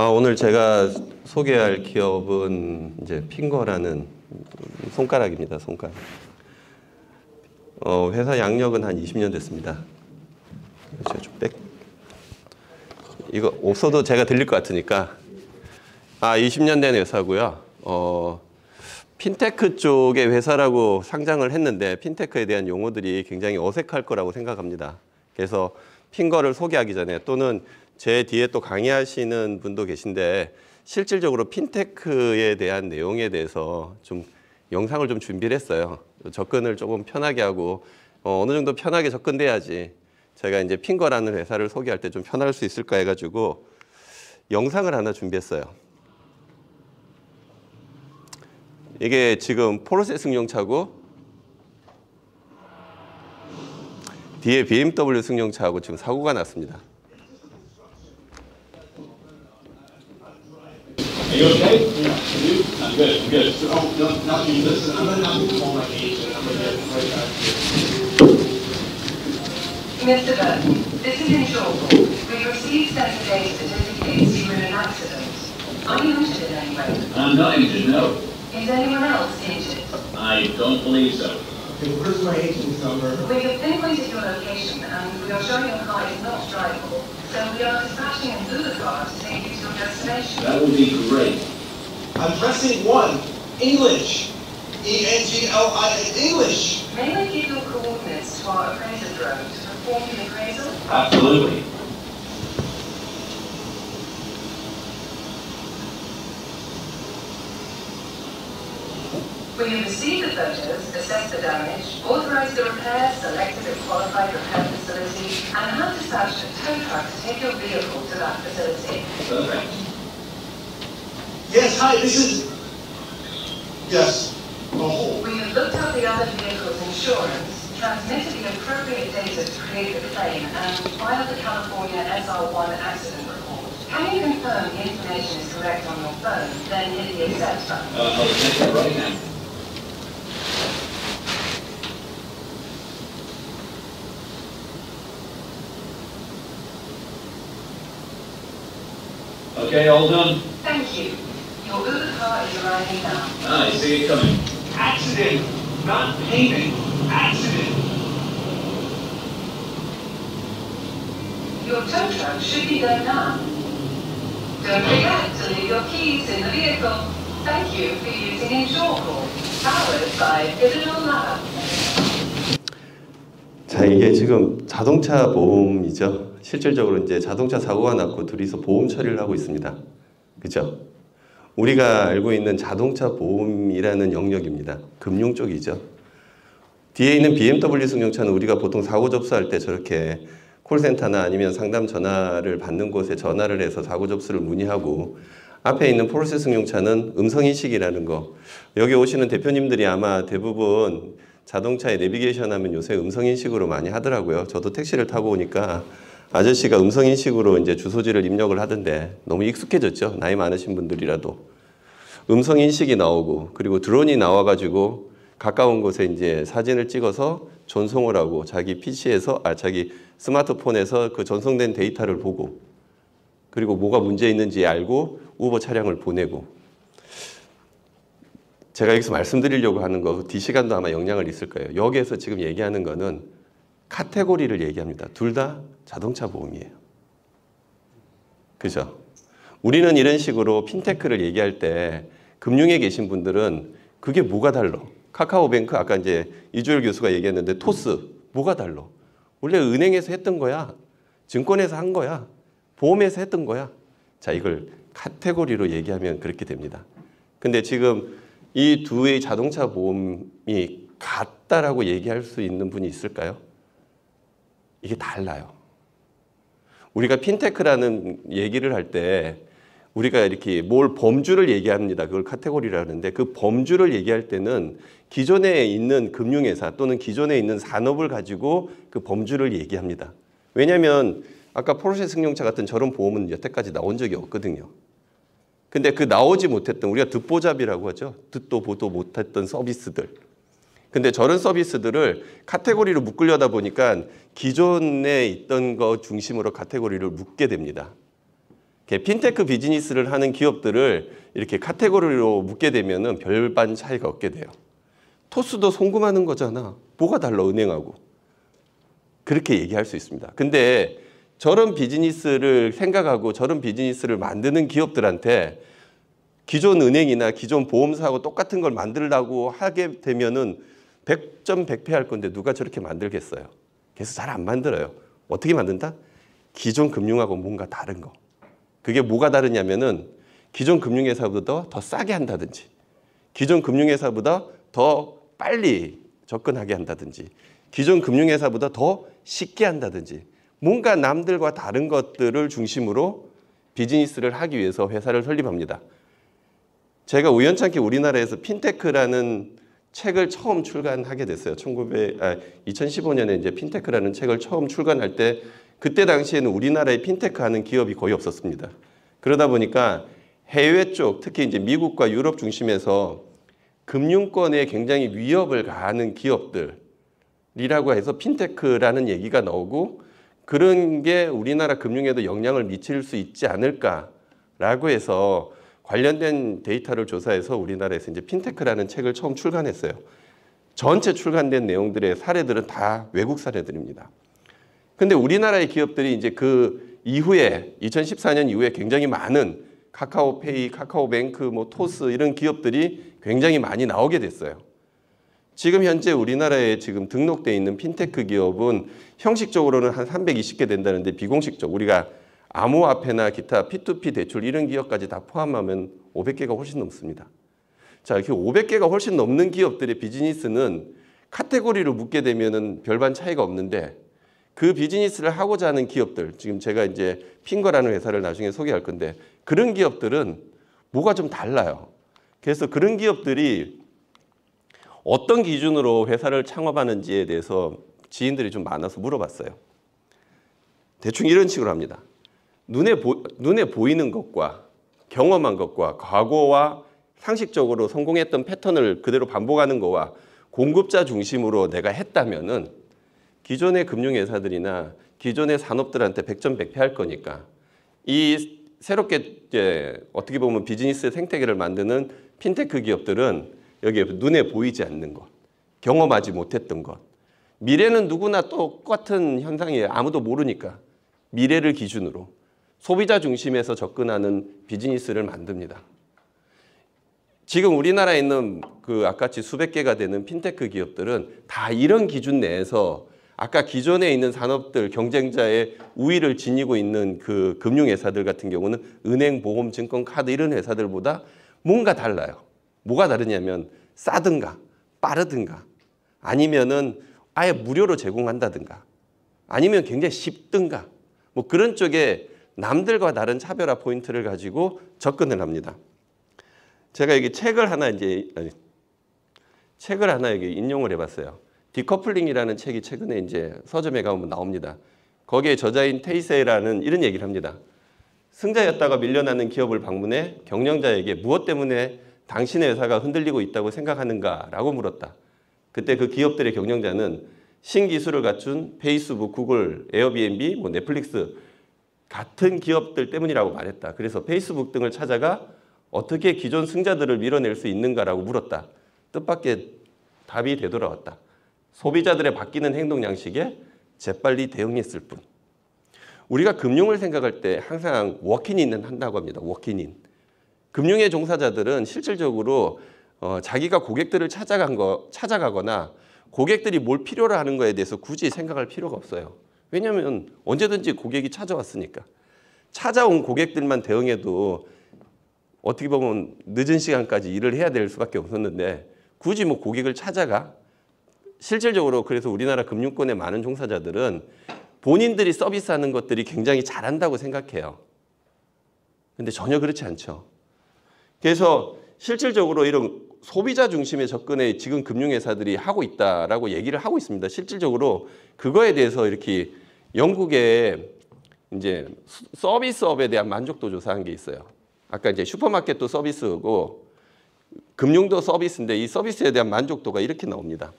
오늘 제가 소개할 기업은 이제 핑거라는 손가락입니다. 손가락. 회사 양력은 한 20년 됐습니다. 제가 좀 이거 없어도 제가 들릴 것 같으니까. 20년 된 회사고요. 핀테크 쪽의 회사라고 상장을 했는데 핀테크에 대한 용어들이 굉장히 어색할 거라고 생각합니다. 그래서 핑거를 소개하기 전에 또는 제 뒤에 또 강의하시는 분도 계신데 실질적으로 핀테크에 대한 내용에 대해서 좀 영상을 좀 준비를 했어요. 접근을 조금 편하게 하고 어느 정도 편하게 접근돼야지 제가 이제 핑거라는 회사를 소개할 때 좀 편할 수 있을까 해가지고 영상을 하나 준비했어요. 이게 지금 포르쉐 승용차고 뒤에 BMW 승용차하고 지금 사고가 났습니다. Are you okay? Yeah. I'm good. I'm good. So, not you. Listen, I'm going to call my agent. I'm going to get right back to you. Mr. Burton, this is insurable. We received 7 days certificates you were in an accident. Are you injured in any way? I'm not injured, no. Is anyone else injured? I don't believe so. Okay, where's my agent's number? We have pinpointed your location and we are showing your car is not drivable. So we are dispatching an Uber car to take you to your destination. That would be great. I'm pressing 1. English. E-N-G-L-I, English. May I give your coordinates to our appraiser drone to perform the appraisal? Absolutely. We have received the photos, assessed the damage, authorized the repair, selected a qualified repair facility, and have dispatched a tow truck to take your vehicle to that facility. Perfect. Yes, hi, this is... Yes. Oh. We have looked up the other vehicle's insurance, transmitted the appropriate data to create the claim, and filed the California SR1 accident report. Can you confirm the information is correct on your phone, then hit the accept button? I'll check it right now. Okay, all done. Thank you. Your Uber car is arriving now. I see it coming. Accident, not payment. Accident. Your tow truck should be there now. Don't forget to leave your keys in the vehicle. Thank you for using InsureCall, powered by Digital Lab. 자, 이게 지금 자동차 보험이죠. 실질적으로 이제 자동차 사고가 났고 둘이서 보험 처리를 하고 있습니다. 그죠? 우리가 알고 있는 자동차 보험이라는 영역입니다. 금융 쪽이죠. 뒤에 있는 BMW 승용차는 우리가 보통 사고 접수할 때 저렇게 콜센터나 아니면 상담 전화를 받는 곳에 전화를 해서 사고 접수를 문의하고, 앞에 있는 포르쉐 승용차는 음성인식이라는 거. 여기 오시는 대표님들이 아마 대부분 자동차에 내비게이션 하면 요새 음성인식으로 많이 하더라고요. 저도 택시를 타고 오니까 아저씨가 음성인식으로 이제 주소지를 입력을 하던데 너무 익숙해졌죠. 나이 많으신 분들이라도. 음성인식이 나오고, 그리고 드론이 나와가지고 가까운 곳에 이제 사진을 찍어서 전송을 하고 자기 PC에서, 자기 스마트폰에서 그 전송된 데이터를 보고, 그리고 뭐가 문제 있는지 알고 우버 차량을 보내고. 제가 여기서 말씀드리려고 하는 거, D시간도 아마 영향을 있을 거예요. 여기에서 지금 얘기하는 거는 카테고리를 얘기합니다. 둘 다 자동차 보험이에요. 그죠? 우리는 이런 식으로 핀테크를 얘기할 때 금융에 계신 분들은 그게 뭐가 달라? 카카오뱅크, 아까 이제 이주열 교수가 얘기했는데 토스, 뭐가 달라? 원래 은행에서 했던 거야. 증권에서 한 거야. 보험에서 했던 거야. 자, 이걸 카테고리로 얘기하면 그렇게 됩니다. 근데 지금 이 두의 자동차 보험이 같다라고 얘기할 수 있는 분이 있을까요? 이게 달라요. 우리가 핀테크라는 얘기를 할 때 우리가 이렇게 뭘 범주를 얘기합니다. 그걸 카테고리라 하는데, 그 범주를 얘기할 때는 기존에 있는 금융회사 또는 기존에 있는 산업을 가지고 그 범주를 얘기합니다. 왜냐하면 아까 포르쉐 승용차 같은 저런 보험은 여태까지 나온 적이 없거든요. 근데 그 나오지 못했던, 우리가 듣보잡이라고 하죠. 듣도 보도 못했던 서비스들. 근데 저런 서비스들을 카테고리로 묶으려다 보니까 기존에 있던 거 중심으로 카테고리를 묶게 됩니다. 핀테크 비즈니스를 하는 기업들을 이렇게 카테고리로 묶게 되면은 별반 차이가 없게 돼요. 토스도 송금하는 거잖아. 뭐가 달라 은행하고. 그렇게 얘기할 수 있습니다. 근데 저런 비즈니스를 생각하고 저런 비즈니스를 만드는 기업들한테 기존 은행이나 기존 보험사하고 똑같은 걸 만들려고 하게 되면은 100점 100패 할 건데 누가 저렇게 만들겠어요? 그래서 잘 안 만들어요. 어떻게 만든다? 기존 금융하고 뭔가 다른 거. 그게 뭐가 다르냐면은 기존 금융회사보다 더 싸게 한다든지 기존 금융회사보다 더 빨리 접근하게 한다든지 기존 금융회사보다 더 쉽게 한다든지 뭔가 남들과 다른 것들을 중심으로 비즈니스를 하기 위해서 회사를 설립합니다. 제가 우연찮게 우리나라에서 핀테크라는 책을 처음 출간하게 됐어요. 2015년에 이제 핀테크라는 책을 처음 출간할 때 그때 당시에는 우리나라에 핀테크 하는 기업이 거의 없었습니다. 그러다 보니까 해외 쪽, 특히 이제 미국과 유럽 중심에서 금융권에 굉장히 위협을 가하는 기업들이라고 해서 핀테크라는 얘기가 나오고 그런 게 우리나라 금융에도 영향을 미칠 수 있지 않을까라고 해서 관련된 데이터를 조사해서 우리나라에서 이제 핀테크라는 책을 처음 출간했어요. 전체 출간된 내용들의 사례들은 다 외국 사례들입니다. 근데 우리나라의 기업들이 이제 그 이후에 2014년 이후에 굉장히 많은 카카오페이, 카카오뱅크, 뭐 토스 이런 기업들이 굉장히 많이 나오게 됐어요. 지금 현재 우리나라에 지금 등록되어 있는 핀테크 기업은 형식적으로는 한 320개 된다는데 비공식적 우리가 암호화폐나 기타 P2P 대출 이런 기업까지 다 포함하면 500개가 훨씬 넘습니다. 자, 이렇게 500개가 훨씬 넘는 기업들의 비즈니스는 카테고리로 묶게 되면은 별반 차이가 없는데 그 비즈니스를 하고자 하는 기업들, 지금 제가 이제 핑거라는 회사를 나중에 소개할 건데 그런 기업들은 뭐가 좀 달라요. 그래서 그런 기업들이 어떤 기준으로 회사를 창업하는지에 대해서 지인들이 좀 많아서 물어봤어요. 대충 이런 식으로 합니다. 눈에 보이는 것과 경험한 것과 과거와 상식적으로 성공했던 패턴을 그대로 반복하는 거와 공급자 중심으로 내가 했다면은 기존의 금융회사들이나 기존의 산업들한테 100점 100패 할 거니까 이 새롭게 이제 어떻게 보면 비즈니스 생태계를 만드는 핀테크 기업들은 여기에 눈에 보이지 않는 것, 경험하지 못했던 것, 미래는 누구나 똑같은 현상이에요. 아무도 모르니까 미래를 기준으로 소비자 중심에서 접근하는 비즈니스를 만듭니다. 지금 우리나라에 있는 그 아까치 수백 개가 되는 핀테크 기업들은 다 이런 기준 내에서 아까 기존에 있는 산업들 경쟁자의 우위를 지니고 있는 그 금융회사들 같은 경우는 은행, 보험, 증권, 카드 이런 회사들보다 뭔가 달라요. 뭐가 다르냐면 싸든가 빠르든가 아니면은 아예 무료로 제공한다든가 아니면 굉장히 쉽든가 뭐 그런 쪽에 남들과 다른 차별화 포인트를 가지고 접근을 합니다. 제가 여기 책을 하나 여기 인용을 해봤어요. 디커플링이라는 책이 최근에 이제 서점에 가면 나옵니다. 거기에 저자인 테이세라는 이런 얘기를 합니다. 승자였다가 밀려나는 기업을 방문해 경영자에게 무엇 때문에 당신의 회사가 흔들리고 있다고 생각하는가라고 물었다. 그때 그 기업들의 경영자는 신기술을 갖춘 페이스북, 구글, 에어비앤비, 뭐 넷플릭스 같은 기업들 때문이라고 말했다. 그래서 페이스북 등을 찾아가 어떻게 기존 승자들을 밀어낼 수 있는가라고 물었다. 뜻밖의 답이 되돌아왔다. 소비자들의 바뀌는 행동 양식에 재빨리 대응했을 뿐. 우리가 금융을 생각할 때 항상 워킹인은 한다고 합니다. 워킹인. 금융의 종사자들은 실질적으로 자기가 고객들을 찾아가거나 고객들이 뭘 필요로 하는 거에 대해서 굳이 생각할 필요가 없어요. 왜냐하면 언제든지 고객이 찾아왔으니까. 찾아온 고객들만 대응해도 어떻게 보면 늦은 시간까지 일을 해야 될 수밖에 없었는데 굳이 뭐 고객을 찾아가? 실질적으로 그래서 우리나라 금융권의 많은 종사자들은 본인들이 서비스하는 것들이 굉장히 잘한다고 생각해요. 근데 전혀 그렇지 않죠. 그래서 실질적으로 이런 소비자 중심의 접근에 지금 금융회사들이 하고 있다라고 얘기를 하고 있습니다. 실질적으로 그거에 대해서 이렇게 영국에 이제 서비스업에 대한 만족도 조사한 게 있어요. 아까 이제 슈퍼마켓도 서비스고 금융도 서비스인데 이 서비스에 대한 만족도가 이렇게 나옵니다.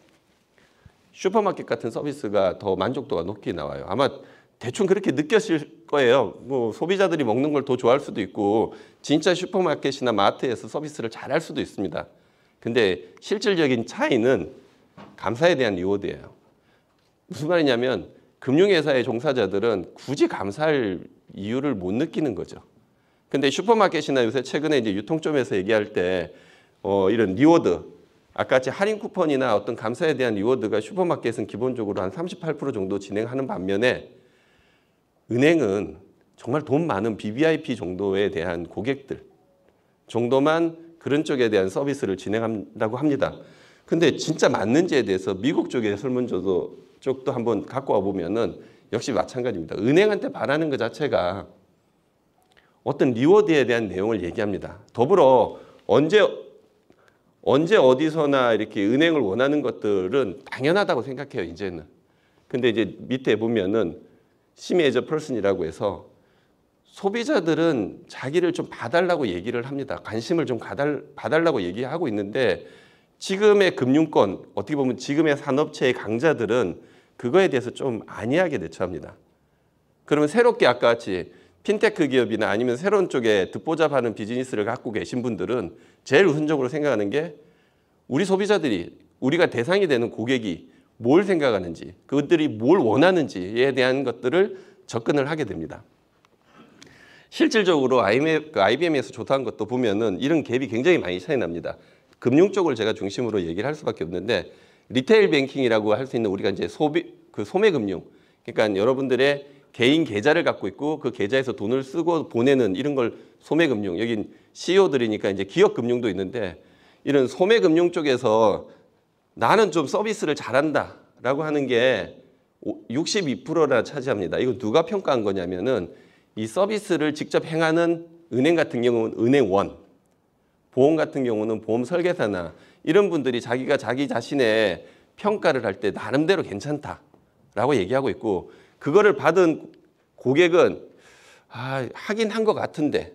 슈퍼마켓 같은 서비스가 더 만족도가 높게 나와요. 아마 대충 그렇게 느꼈을 거예요. 뭐 소비자들이 먹는 걸 더 좋아할 수도 있고 진짜 슈퍼마켓이나 마트에서 서비스를 잘할 수도 있습니다. 근데 실질적인 차이는 감사에 대한 리워드예요. 무슨 말이냐면 금융회사의 종사자들은 굳이 감사할 이유를 못 느끼는 거죠. 근데 슈퍼마켓이나 요새 최근에 이제 유통점에서 얘기할 때 이런 리워드, 아까 같이 할인 쿠폰이나 어떤 감사에 대한 리워드가 슈퍼마켓은 기본적으로 한 38% 정도 진행하는 반면에 은행은 정말 돈 많은 BBIP 정도에 대한 고객들 정도만 그런 쪽에 대한 서비스를 진행한다고 합니다. 근데 진짜 맞는지에 대해서 미국 쪽의 설문조사 쪽도 한번 갖고 와 보면은 역시 마찬가지입니다. 은행한테 바라는 것 자체가 어떤 리워드에 대한 내용을 얘기합니다. 더불어 언제 어디서나 이렇게 은행을 원하는 것들은 당연하다고 생각해요, 이제는. 근데 이제 밑에 보면은 심의 as a person이라고 해서 소비자들은 자기를 좀 봐달라고 얘기를 합니다. 관심을 좀 봐달라고 얘기하고 있는데 지금의 금융권, 어떻게 보면 지금의 산업체의 강자들은 그거에 대해서 좀 안이하게 대처합니다. 그러면 새롭게 아까 같이 핀테크 기업이나 아니면 새로운 쪽에 듣보잡하는 비즈니스를 갖고 계신 분들은 제일 우선적으로 생각하는 게 우리 소비자들이, 우리가 대상이 되는 고객이 뭘 생각하는지, 그들이 뭘 원하는지에 대한 것들을 접근을 하게 됩니다. 실질적으로 IBM에서 조사한 것도 보면은 이런 갭이 굉장히 많이 차이 납니다. 금융 쪽을 제가 중심으로 얘기를 할 수밖에 없는데 리테일 뱅킹이라고 할 수 있는 우리가 이제 소매 금융, 그러니까 여러분들의 개인 계좌를 갖고 있고 그 계좌에서 돈을 쓰고 보내는 이런 걸 소매 금융. 여긴 CEO들이니까 이제 기업 금융도 있는데 이런 소매 금융 쪽에서 나는 좀 서비스를 잘한다라고 하는 게 62%나 차지합니다. 이거 누가 평가한 거냐면은 이 서비스를 직접 행하는 은행 같은 경우는 은행원, 보험 같은 경우는 보험 설계사나 이런 분들이 자기가 자기 자신의 평가를 할 때 나름대로 괜찮다라고 얘기하고 있고 그거를 받은 고객은 하긴 한 것 같은데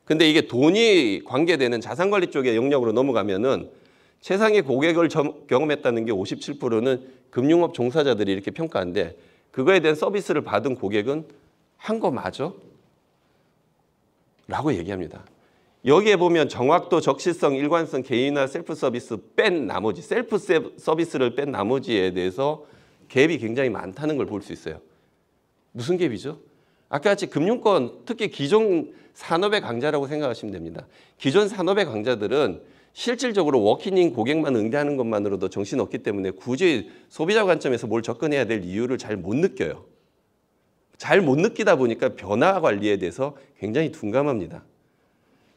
근데 이게 돈이 관계되는 자산관리 쪽의 영역으로 넘어가면은 최상의 고객을 경험했다는 게 57%는 금융업 종사자들이 이렇게 평가한데 그거에 대한 서비스를 받은 고객은 한 거 맞아? 라고 얘기합니다. 여기에 보면 정확도, 적시성, 일관성, 개인화, 셀프 서비스 뺀 나머지, 셀프 서비스를 뺀 나머지에 대해서 갭이 굉장히 많다는 걸 볼 수 있어요. 무슨 갭이죠? 아까 같이 금융권, 특히 기존 산업의 강자라고 생각하시면 됩니다. 기존 산업의 강자들은 실질적으로 워킹인 고객만 응대하는 것만으로도 정신없기 때문에 굳이 소비자 관점에서 뭘 접근해야 될 이유를 잘 못 느껴요. 잘 못 느끼다 보니까 변화 관리에 대해서 굉장히 둔감합니다.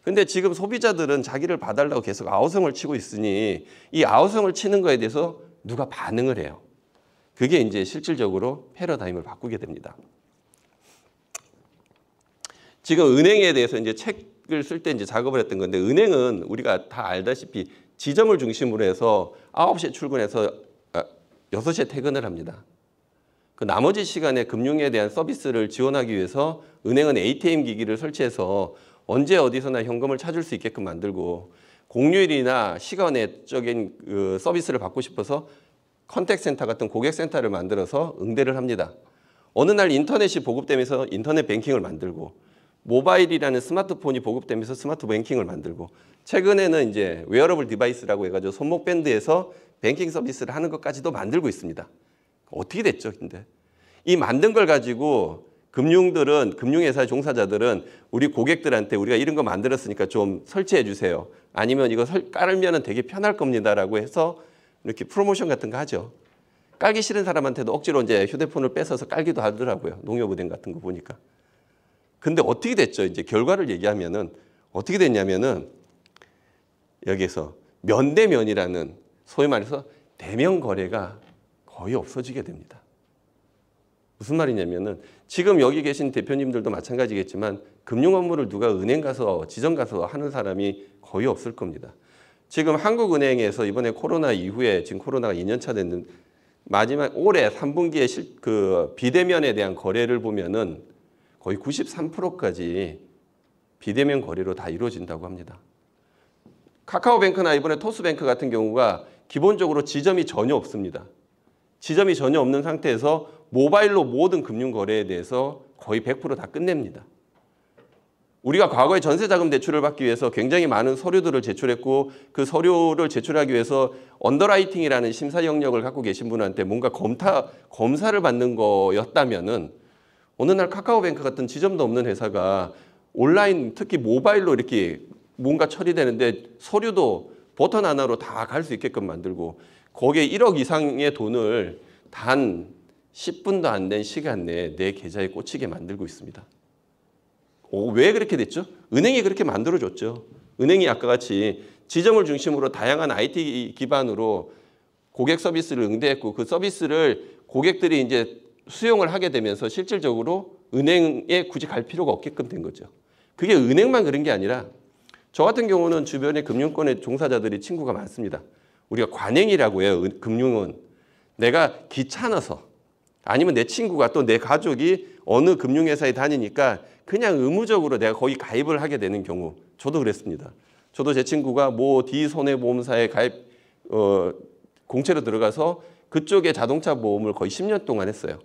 근데 지금 소비자들은 자기를 봐달라고 계속 아우성을 치고 있으니 이 아우성을 치는 거에 대해서 누가 반응을 해요. 그게 이제 실질적으로 패러다임을 바꾸게 됩니다. 지금 은행에 대해서 이제 책을 쓸 때 이제 작업을 했던 건데 은행은 우리가 다 알다시피 지점을 중심으로 해서 9시에 출근해서 6시에 퇴근을 합니다. 그 나머지 시간에 금융에 대한 서비스를 지원하기 위해서 은행은 ATM 기기를 설치해서 언제 어디서나 현금을 찾을 수 있게끔 만들고 공휴일이나 시간외적인 그 서비스를 받고 싶어서 컨택센터 같은 고객센터를 만들어서 응대를 합니다. 어느 날 인터넷이 보급되면서 인터넷 뱅킹을 만들고 모바일이라는 스마트폰이 보급되면서 스마트 뱅킹을 만들고 최근에는 이제 웨어러블 디바이스라고 해가지고 손목 밴드에서 뱅킹 서비스를 하는 것까지도 만들고 있습니다. 어떻게 됐죠, 근데? 이 만든 걸 가지고 금융회사 종사자들은 우리 고객들한테 우리가 이런 거 만들었으니까 좀 설치해 주세요. 아니면 이거 깔면 되게 편할 겁니다라고 해서 이렇게 프로모션 같은 거 하죠. 깔기 싫은 사람한테도 억지로 이제 휴대폰을 뺏어서 깔기도 하더라고요. 농협은행 같은 거 보니까. 근데 어떻게 됐죠? 이제 결과를 얘기하면은 어떻게 됐냐면은 여기서 면대면이라는 소위 말해서 대면 거래가 거의 없어지게 됩니다. 무슨 말이냐면은 지금 여기 계신 대표님들도 마찬가지겠지만 금융 업무를 누가 은행 가서 지점 가서 하는 사람이 거의 없을 겁니다. 지금 한국은행에서 이번에 코로나 이후에 지금 코로나가 2년차 됐는 마지막 올해 3분기에 그 비대면에 대한 거래를 보면은 거의 93%까지 비대면 거래로 다 이루어진다고 합니다. 카카오뱅크나 이번에 토스뱅크 같은 경우가 기본적으로 지점이 전혀 없습니다. 지점이 전혀 없는 상태에서 모바일로 모든 금융 거래에 대해서 거의 100% 다 끝냅니다. 우리가 과거에 전세자금 대출을 받기 위해서 굉장히 많은 서류들을 제출했고 그 서류를 제출하기 위해서 언더라이팅이라는 심사 영역을 갖고 계신 분한테 뭔가 검사를 받는 거였다면은 어느 날 카카오뱅크 같은 지점도 없는 회사가 온라인 특히 모바일로 이렇게 뭔가 처리되는데 서류도 버튼 하나로 다 갈 수 있게끔 만들고 거기에 1억 이상의 돈을 단 10분도 안 된 시간 내에 내 계좌에 꽂히게 만들고 있습니다. 왜 그렇게 됐죠? 은행이 그렇게 만들어줬죠. 은행이 아까 같이 지점을 중심으로 다양한 IT 기반으로 고객 서비스를 응대했고 그 서비스를 고객들이 이제 수용을 하게 되면서 실질적으로 은행에 굳이 갈 필요가 없게끔 된 거죠. 그게 은행만 그런 게 아니라 저 같은 경우는 주변에 금융권의 종사자들이 친구가 많습니다. 우리가 관행이라고 해요. 금융은 내가 귀찮아서 아니면 내 친구가 또 내 가족이 어느 금융회사에 다니니까 그냥 의무적으로 내가 거기 가입을 하게 되는 경우 저도 그랬습니다. 저도 제 친구가 모 D손해보험사에 가입 공채로 들어가서 그쪽에 자동차 보험을 거의 10년 동안 했어요.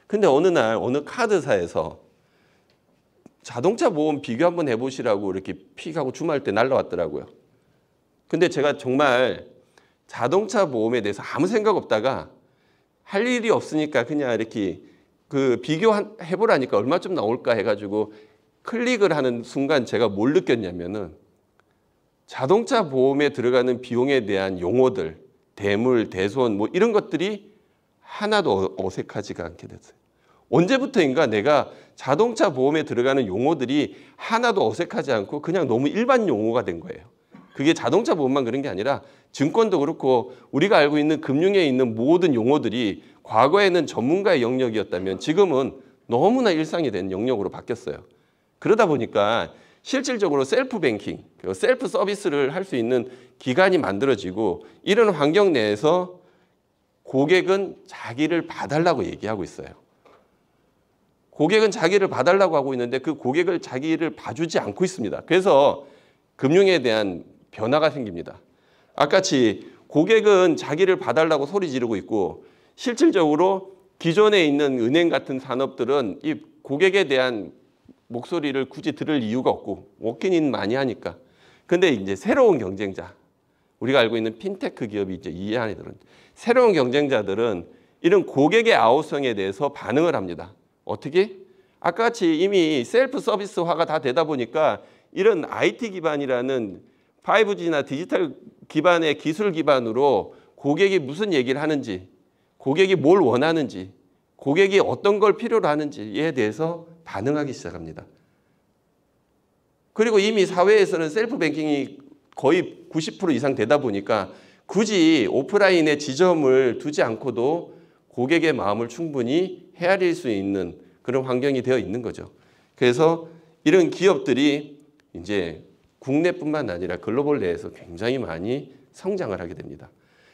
근데 어느 날 어느 카드사에서 자동차 보험 비교 한번 해보시라고 이렇게 픽하고 주말 때 날라왔더라고요. 근데 제가 정말 자동차 보험에 대해서 아무 생각 없다가 할 일이 없으니까 그냥 이렇게 그 비교해보라니까 얼마쯤 나올까 해가지고 클릭을 하는 순간 제가 뭘 느꼈냐면은 자동차 보험에 들어가는 비용에 대한 용어들, 대물, 대손 뭐 이런 것들이 하나도 어색하지가 않게 됐어요. 언제부터인가 내가 자동차 보험에 들어가는 용어들이 하나도 어색하지 않고 그냥 너무 일반 용어가 된 거예요. 그게 자동차 보험만 그런 게 아니라 증권도 그렇고 우리가 알고 있는 금융에 있는 모든 용어들이 과거에는 전문가의 영역이었다면 지금은 너무나 일상이 된 영역으로 바뀌었어요. 그러다 보니까 실질적으로 셀프 뱅킹, 셀프 서비스를 할 수 있는 기관이 만들어지고 이런 환경 내에서 고객은 자기를 봐달라고 얘기하고 있어요. 고객은 자기를 봐달라고 하고 있는데 그 고객을 자기를 봐주지 않고 있습니다. 그래서 금융에 대한 변화가 생깁니다. 아까같이 고객은 자기를 봐달라고 소리 지르고 있고 실질적으로 기존에 있는 은행 같은 산업들은 이 고객에 대한 목소리를 굳이 들을 이유가 없고 워킹인 많이 하니까. 근데 이제 새로운 경쟁자, 우리가 알고 있는 핀테크 기업이 이제 이 안에 들은 새로운 경쟁자들은 이런 고객의 아우성에 대해서 반응을 합니다. 어떻게? 아까 같이 이미 셀프 서비스화가 다 되다 보니까 이런 IT 기반이라는 5G나 디지털 기반의 기술 기반으로 고객이 무슨 얘기를 하는지, 고객이 뭘 원하는지, 고객이 어떤 걸 필요로 하는지에 대해서 반응하기 시작합니다. 그리고 이미 사회에서는 셀프 뱅킹이 거의 90% 이상 되다 보니까 굳이 오프라인에 지점을 두지 않고도 고객의 마음을 충분히 헤아릴 수 있는 그런 환경이 되어 있는 거죠. 그래서 이런 기업들이 이제 국내뿐만 아니라 글로벌 내에서 굉장히 많이 성장을 하게 됩니다.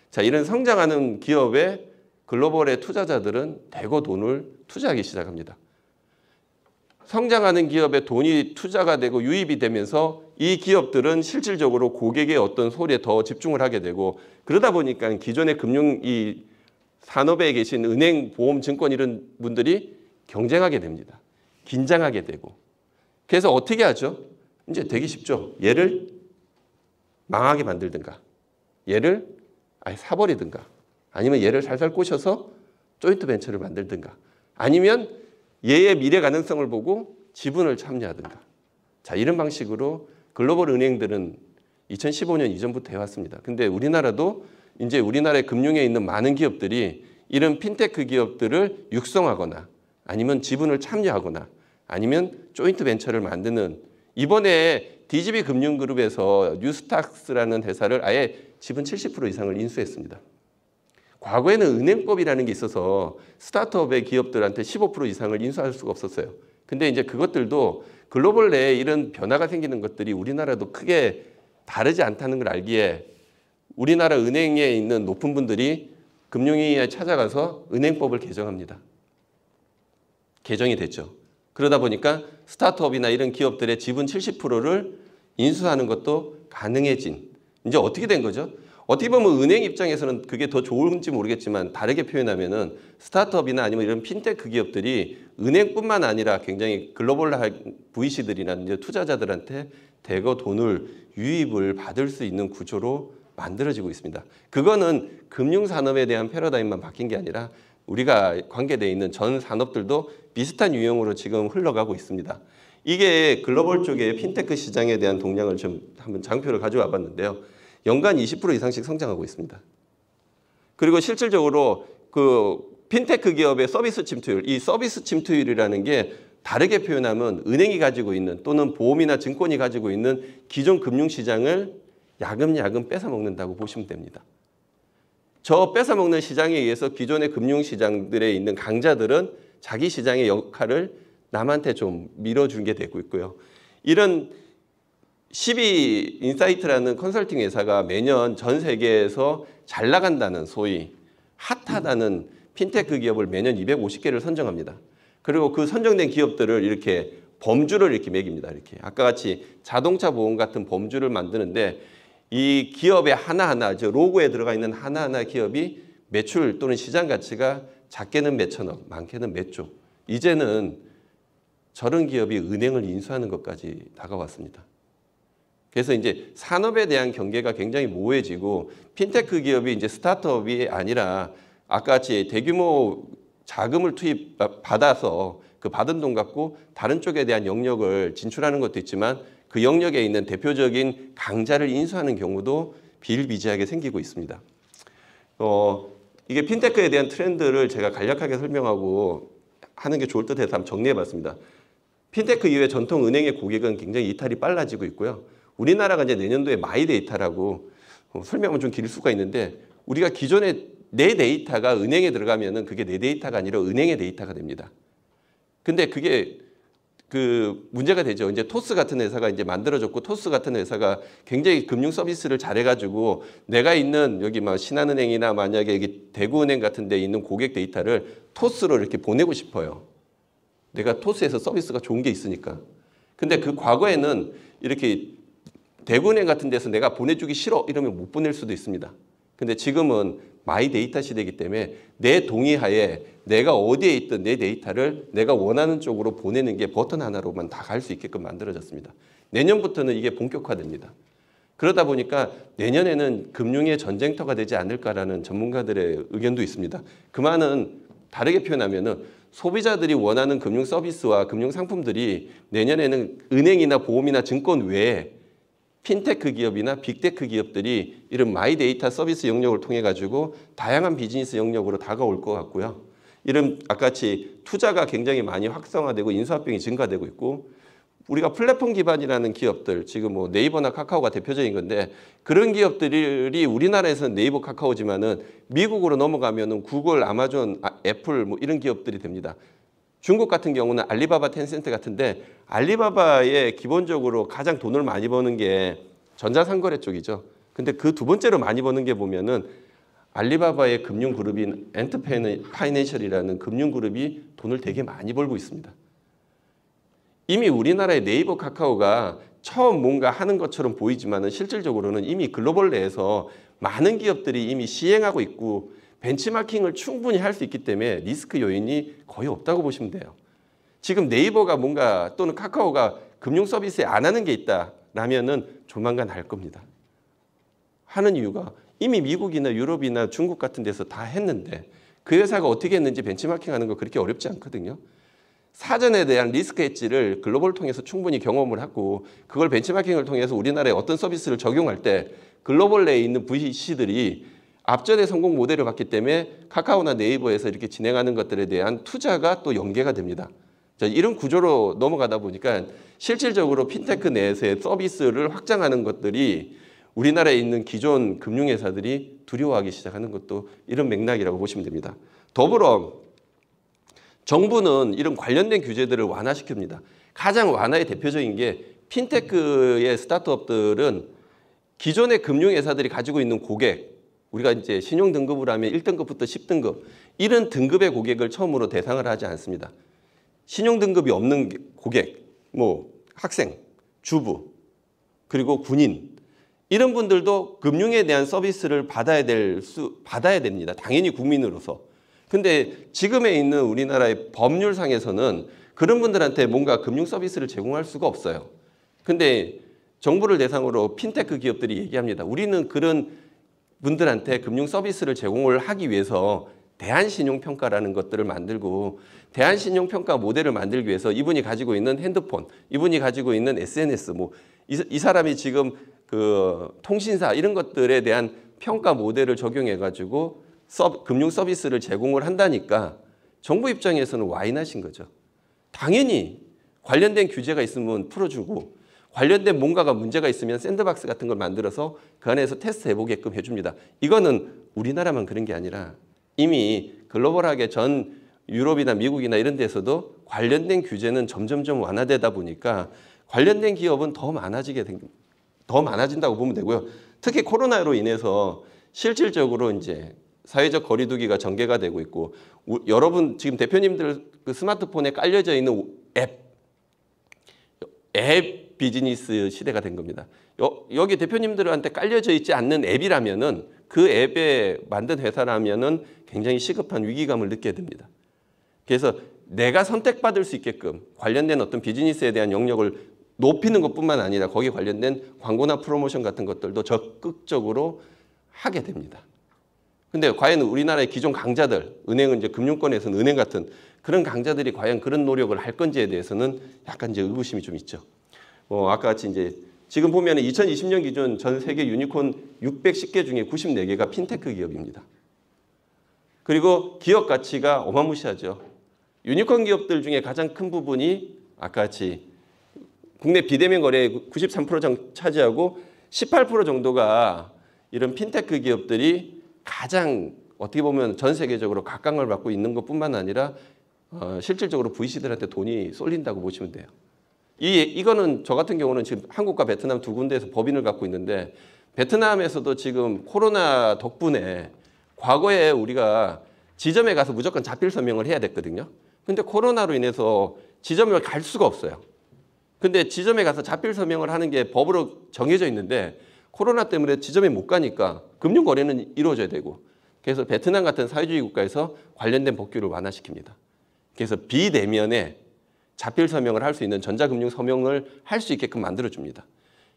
자, 이런 성장하는 기업에 글로벌의 투자자들은 대거 돈을 투자하기 시작합니다. 성장하는 기업에 돈이 투자가 되고 유입이 되면서 이 기업들은 실질적으로 고객의 어떤 소리에 더 집중을 하게 되고 그러다 보니까 기존의 금융 이 산업에 계신 은행, 보험, 증권 이런 분들이 경쟁하게 됩니다. 긴장하게 되고. 그래서 어떻게 하죠? 이제 되게 쉽죠. 얘를 망하게 만들든가 얘를 아예 사버리든가 아니면 얘를 살살 꼬셔서 조인트 벤처를 만들든가 아니면 얘의 미래 가능성을 보고 지분을 참여하든가. 자, 이런 방식으로 글로벌 은행들은 2015년 이전부터 해왔습니다. 근데 우리나라도 이제 우리나라의 금융에 있는 많은 기업들이 이런 핀테크 기업들을 육성하거나 아니면 지분을 참여하거나 아니면 조인트 벤처를 만드는 이번에 DGB 금융그룹에서 뉴스탁스라는 회사를 아예 지분 70% 이상을 인수했습니다. 과거에는 은행법이라는 게 있어서 스타트업의 기업들한테 15% 이상을 인수할 수가 없었어요. 근데 이제 그것들도 글로벌 내에 이런 변화가 생기는 것들이 우리나라도 크게 다르지 않다는 걸 알기에 우리나라 은행에 있는 높은 분들이 금융위에 찾아가서 은행법을 개정합니다. 개정이 됐죠. 그러다 보니까 스타트업이나 이런 기업들의 지분 70%를 인수하는 것도 가능해진. 이제 어떻게 된 거죠? 어떻게 보면 은행 입장에서는 그게 더 좋은지 모르겠지만 다르게 표현하면은 스타트업이나 아니면 이런 핀테크 기업들이 은행뿐만 아니라 굉장히 글로벌한 VC들이나 이제 투자자들한테 대거 돈을 유입을 받을 수 있는 구조로 만들어지고 있습니다. 그거는 금융산업에 대한 패러다임만 바뀐 게 아니라 우리가 관계되어 있는 전 산업들도 비슷한 유형으로 지금 흘러가고 있습니다. 이게 글로벌 쪽의 핀테크 시장에 대한 동향을 좀 한번 장표를 가져와 봤는데요. 연간 20% 이상씩 성장하고 있습니다. 그리고 실질적으로 그 핀테크 기업의 서비스 침투율, 이 서비스 침투율이라는 게 다르게 표현하면 은행이 가지고 있는 또는 보험이나 증권이 가지고 있는 기존 금융시장을 야금야금 뺏어먹는다고 보시면 됩니다. 저 뺏어먹는 시장에 의해서 기존의 금융시장들에 있는 강자들은 자기 시장의 역할을 남한테 좀 밀어준 게 되고 있고요. 이런 12인사이트라는 컨설팅 회사가 매년 전 세계에서 잘 나간다는 소위 핫하다는 핀테크 기업을 매년 250개를 선정합니다. 그리고 그 선정된 기업들을 이렇게 범주를 이렇게 매깁니다. 이렇게 아까 같이 자동차 보험 같은 범주를 만드는데 이 기업의 하나하나, 저 로고에 들어가 있는 하나하나 기업이 매출 또는 시장 가치가 작게는 몇 천억, 많게는 몇 조. 이제는 저런 기업이 은행을 인수하는 것까지 다가왔습니다. 그래서 이제 산업에 대한 경계가 굉장히 모호해지고 핀테크 기업이 이제 스타트업이 아니라 아까 같이 대규모 자금을 받아서 그 받은 돈 갖고 다른 쪽에 대한 영역을 진출하는 것도 있지만 그 영역에 있는 대표적인 강자를 인수하는 경우도 비일비재하게 생기고 있습니다. 이게 핀테크에 대한 트렌드를 제가 간략하게 설명하고 하는 게 좋을 듯해서 한번 정리해봤습니다. 핀테크 이외의 전통 은행의 고객은 굉장히 이탈이 빨라지고 있고요. 우리나라가 이제 내년도에 마이데이터라고 설명은 좀 길 수가 있는데 우리가 기존에 내 데이터가 은행에 들어가면은 그게 내 데이터가 아니라 은행의 데이터가 됩니다. 근데 그게 그 문제가 되죠. 이제 토스 같은 회사가 이제 만들어졌고 토스 같은 회사가 굉장히 금융 서비스를 잘해가지고 내가 있는 여기 막 신한은행이나 만약에 여기 대구은행 같은 데 있는 고객 데이터를 토스로 이렇게 보내고 싶어요. 내가 토스에서 서비스가 좋은 게 있으니까. 근데 그 과거에는 이렇게 대구은행 같은 데서 내가 보내주기 싫어 이러면 못 보낼 수도 있습니다. 근데 지금은 마이 데이터 시대이기 때문에 내 동의하에 내가 어디에 있든 내 데이터를 내가 원하는 쪽으로 보내는 게 버튼 하나로만 다 갈 수 있게끔 만들어졌습니다. 내년부터는 이게 본격화됩니다. 그러다 보니까 내년에는 금융의 전쟁터가 되지 않을까라는 전문가들의 의견도 있습니다. 그 말은 다르게 표현하면은 소비자들이 원하는 금융 서비스와 금융 상품들이 내년에는 은행이나 보험이나 증권 외에 핀테크 기업이나 빅테크 기업들이 이런 마이 데이터 서비스 영역을 통해 가지고 다양한 비즈니스 영역으로 다가올 것 같고요. 이런 아까같이 투자가 굉장히 많이 활성화되고 인수합병이 증가되고 있고 우리가 플랫폼 기반이라는 기업들 지금 뭐 네이버나 카카오가 대표적인 건데 그런 기업들이 우리나라에서는 네이버 카카오지만은 미국으로 넘어가면은 구글, 아마존, 애플 뭐 이런 기업들이 됩니다. 중국 같은 경우는 알리바바, 텐센트 같은데 알리바바에 기본적으로 가장 돈을 많이 버는 게 전자상거래 쪽이죠. 근데 그 두 번째로 많이 버는 게 보면은 알리바바의 금융그룹인 엔트파이낸셜이라는 금융그룹이 돈을 되게 많이 벌고 있습니다. 이미 우리나라의 네이버, 카카오가 처음 뭔가 하는 것처럼 보이지만은 실질적으로는 이미 글로벌 내에서 많은 기업들이 이미 시행하고 있고 벤치마킹을 충분히 할 수 있기 때문에 리스크 요인이 거의 없다고 보시면 돼요. 지금 네이버가 뭔가 또는 카카오가 금융 서비스에 안 하는 게 있다라면은 조만간 할 겁니다. 하는 이유가 이미 미국이나 유럽이나 중국 같은 데서 다 했는데 그 회사가 어떻게 했는지 벤치마킹하는 거 그렇게 어렵지 않거든요. 사전에 대한 리스크 헤지를 글로벌 통해서 충분히 경험을 하고 그걸 벤치마킹을 통해서 우리나라에 어떤 서비스를 적용할 때 글로벌 내에 있는 VC들이 앞전에 성공 모델을 봤기 때문에 카카오나 네이버에서 이렇게 진행하는 것들에 대한 투자가 또 연계가 됩니다. 자, 이런 구조로 넘어가다 보니까 실질적으로 핀테크 내에서의 서비스를 확장하는 것들이 우리나라에 있는 기존 금융회사들이 두려워하기 시작하는 것도 이런 맥락이라고 보시면 됩니다. 더불어 정부는 이런 관련된 규제들을 완화시킵니다. 가장 완화의 대표적인 게 핀테크의 스타트업들은 기존의 금융회사들이 가지고 있는 고객, 우리가 이제 신용 등급으로 하면 1등급부터 10등급 이런 등급의 고객을 처음으로 대상을 하지 않습니다. 신용 등급이 없는 고객, 뭐 학생, 주부, 그리고 군인 이런 분들도 금융에 대한 서비스를 받아야 됩니다. 당연히 국민으로서. 근데 지금에 있는 우리나라의 법률상에서는 그런 분들한테 뭔가 금융 서비스를 제공할 수가 없어요. 근데 정부를 대상으로 핀테크 기업들이 얘기합니다. 우리는 그런 분들한테 금융 서비스를 제공을 하기 위해서 대한신용평가라는 것들을 만들고 대한신용평가 모델을 만들기 위해서 이분이 가지고 있는 핸드폰, 이분이 가지고 있는 SNS, 이 사람이 지금 그 통신사 이런 것들에 대한 평가 모델을 적용해 가지고 금융 서비스를 제공을 한다니까 정부 입장에서는 와인하신 거죠. 당연히 관련된 규제가 있으면 풀어주고 관련된 뭔가가 문제가 있으면 샌드박스 같은 걸 만들어서 그 안에서 테스트 해보게끔 해줍니다. 이거는 우리나라만 그런 게 아니라 이미 글로벌하게 전 유럽이나 미국이나 이런 데서도 관련된 규제는 점점점 완화되다 보니까 관련된 기업은 더 많아진다고 보면 되고요. 특히 코로나로 인해서 실질적으로 이제 사회적 거리두기가 전개가 되고 있고 여러분 지금 대표님들 그 스마트폰에 깔려져 있는 앱 비즈니스 시대가 된 겁니다. 여기 대표님들한테 깔려져 있지 않는 앱이라면은 그 앱에 만든 회사라면은 굉장히 시급한 위기감을 느끼게 됩니다. 그래서 내가 선택받을 수 있게끔 관련된 어떤 비즈니스에 대한 영역을 높이는 것뿐만 아니라 거기에 관련된 광고나 프로모션 같은 것들도 적극적으로 하게 됩니다. 근데 과연 우리나라의 기존 강자들, 은행은 이제 금융권에서는 은행 같은 그런 강자들이 과연 그런 노력을 할 건지에 대해서는 약간 이제 의구심이 좀 있죠. 아까 같이 이제 지금 보면 2020년 기준 전 세계 유니콘 610개 중에 94개가 핀테크 기업입니다. 그리고 기업 가치가 어마무시하죠. 유니콘 기업들 중에 가장 큰 부분이 아까 같이 국내 비대면 거래의 93% 차지하고 18% 정도가 이런 핀테크 기업들이 가장 어떻게 보면 전 세계적으로 각광을 받고 있는 것뿐만 아니라 실질적으로 VC들한테 돈이 쏠린다고 보시면 돼요. 이거는 저 같은 경우는 지금 한국과 베트남 두 군데에서 법인을 갖고 있는데 베트남에서도 지금 코로나 덕분에 과거에 우리가 지점에 가서 무조건 자필 서명을 해야 됐거든요. 근데 코로나로 인해서 지점을 갈 수가 없어요. 근데 지점에 가서 자필 서명을 하는 게 법으로 정해져 있는데 코로나 때문에 지점에 못 가니까 금융 거래는 이루어져야 되고 그래서 베트남 같은 사회주의 국가에서 관련된 법규를 완화시킵니다. 그래서 비대면에 자필 서명을 할 수 있는 전자금융 서명을 할 수 있게끔 만들어줍니다.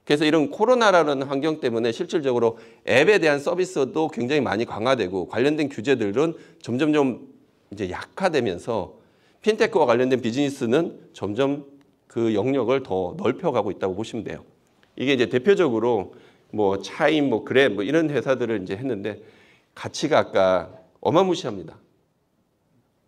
그래서 이런 코로나라는 환경 때문에 실질적으로 앱에 대한 서비스도 굉장히 많이 강화되고 관련된 규제들은 점점점 이제 약화되면서 핀테크와 관련된 비즈니스는 점점 그 영역을 더 넓혀가고 있다고 보시면 돼요. 이게 이제 대표적으로 차임, 그랩 이런 회사들을 이제 했는데 가치가 아까 어마무시합니다.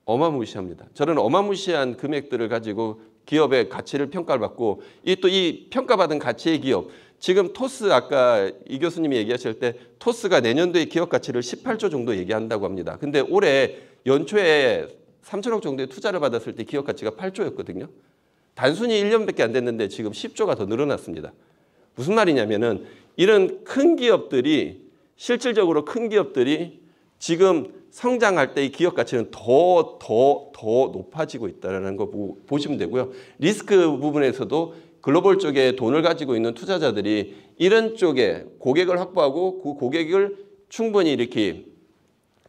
어마무시합니다. 저는 어마무시한 금액들을 가지고 기업의 가치를 평가를 받고 이 평가받은 가치의 기업 지금 토스 아까 이 교수님이 얘기하실 때 토스가 내년도의 기업 가치를 18조 정도 얘기한다고 합니다. 근데 올해 연초에 3천억 정도의 투자를 받았을 때 기업 가치가 8조였거든요. 단순히 1년밖에 안 됐는데 지금 10조가 더 늘어났습니다. 무슨 말이냐면은 이런 큰 기업들이 실질적으로 큰 기업들이 지금 성장할 때 이 기업 가치는 더 높아지고 있다는 거 보시면 되고요. 리스크 부분에서도 글로벌 쪽에 돈을 가지고 있는 투자자들이 이런 쪽에 고객을 확보하고 그 고객을 충분히 이렇게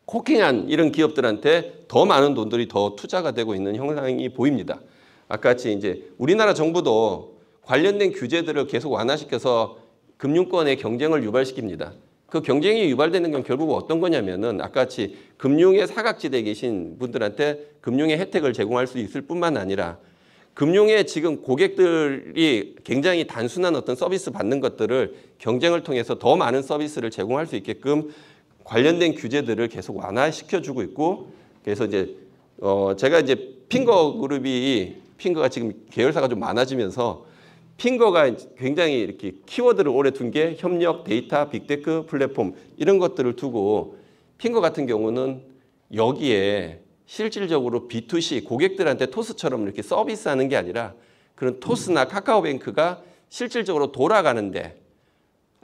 코킹한 이런 기업들한테 더 많은 돈들이 더 투자가 되고 있는 현상이 보입니다. 아까 같이 이제 우리나라 정부도 관련된 규제들을 계속 완화시켜서 금융권의 경쟁을 유발시킵니다. 그 경쟁이 유발되는 건 결국 어떤 거냐면은 아까 같이 금융의 사각지대에 계신 분들한테 금융의 혜택을 제공할 수 있을 뿐만 아니라 금융의 지금 고객들이 굉장히 단순한 어떤 서비스 받는 것들을 경쟁을 통해서 더 많은 서비스를 제공할 수 있게끔 관련된 규제들을 계속 완화시켜주고 있고 그래서 이제 제가 이제 핑거가 지금 계열사가 좀 많아지면서 핑거가 굉장히 이렇게 키워드를 오래 둔 게 협력, 데이터, 빅테크, 플랫폼 이런 것들을 두고 핑거 같은 경우는 여기에 실질적으로 B2C 고객들한테 토스처럼 이렇게 서비스하는 게 아니라 그런 토스나 카카오뱅크가 실질적으로 돌아가는데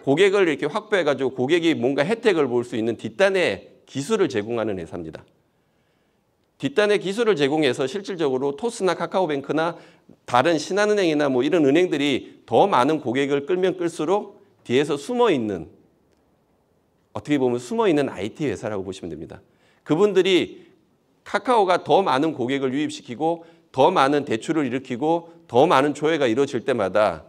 고객을 이렇게 확보해가지고 고객이 뭔가 혜택을 볼 수 있는 뒷단의 기술을 제공하는 회사입니다. 뒷단의 기술을 제공해서 실질적으로 토스나 카카오뱅크나 다른 신한은행이나 이런 은행들이 더 많은 고객을 끌면 끌수록 뒤에서 숨어있는, 어떻게 보면 숨어있는 IT 회사라고 보시면 됩니다. 그분들이 카카오가 더 많은 고객을 유입시키고 더 많은 대출을 일으키고 더 많은 조회가 이루어질 때마다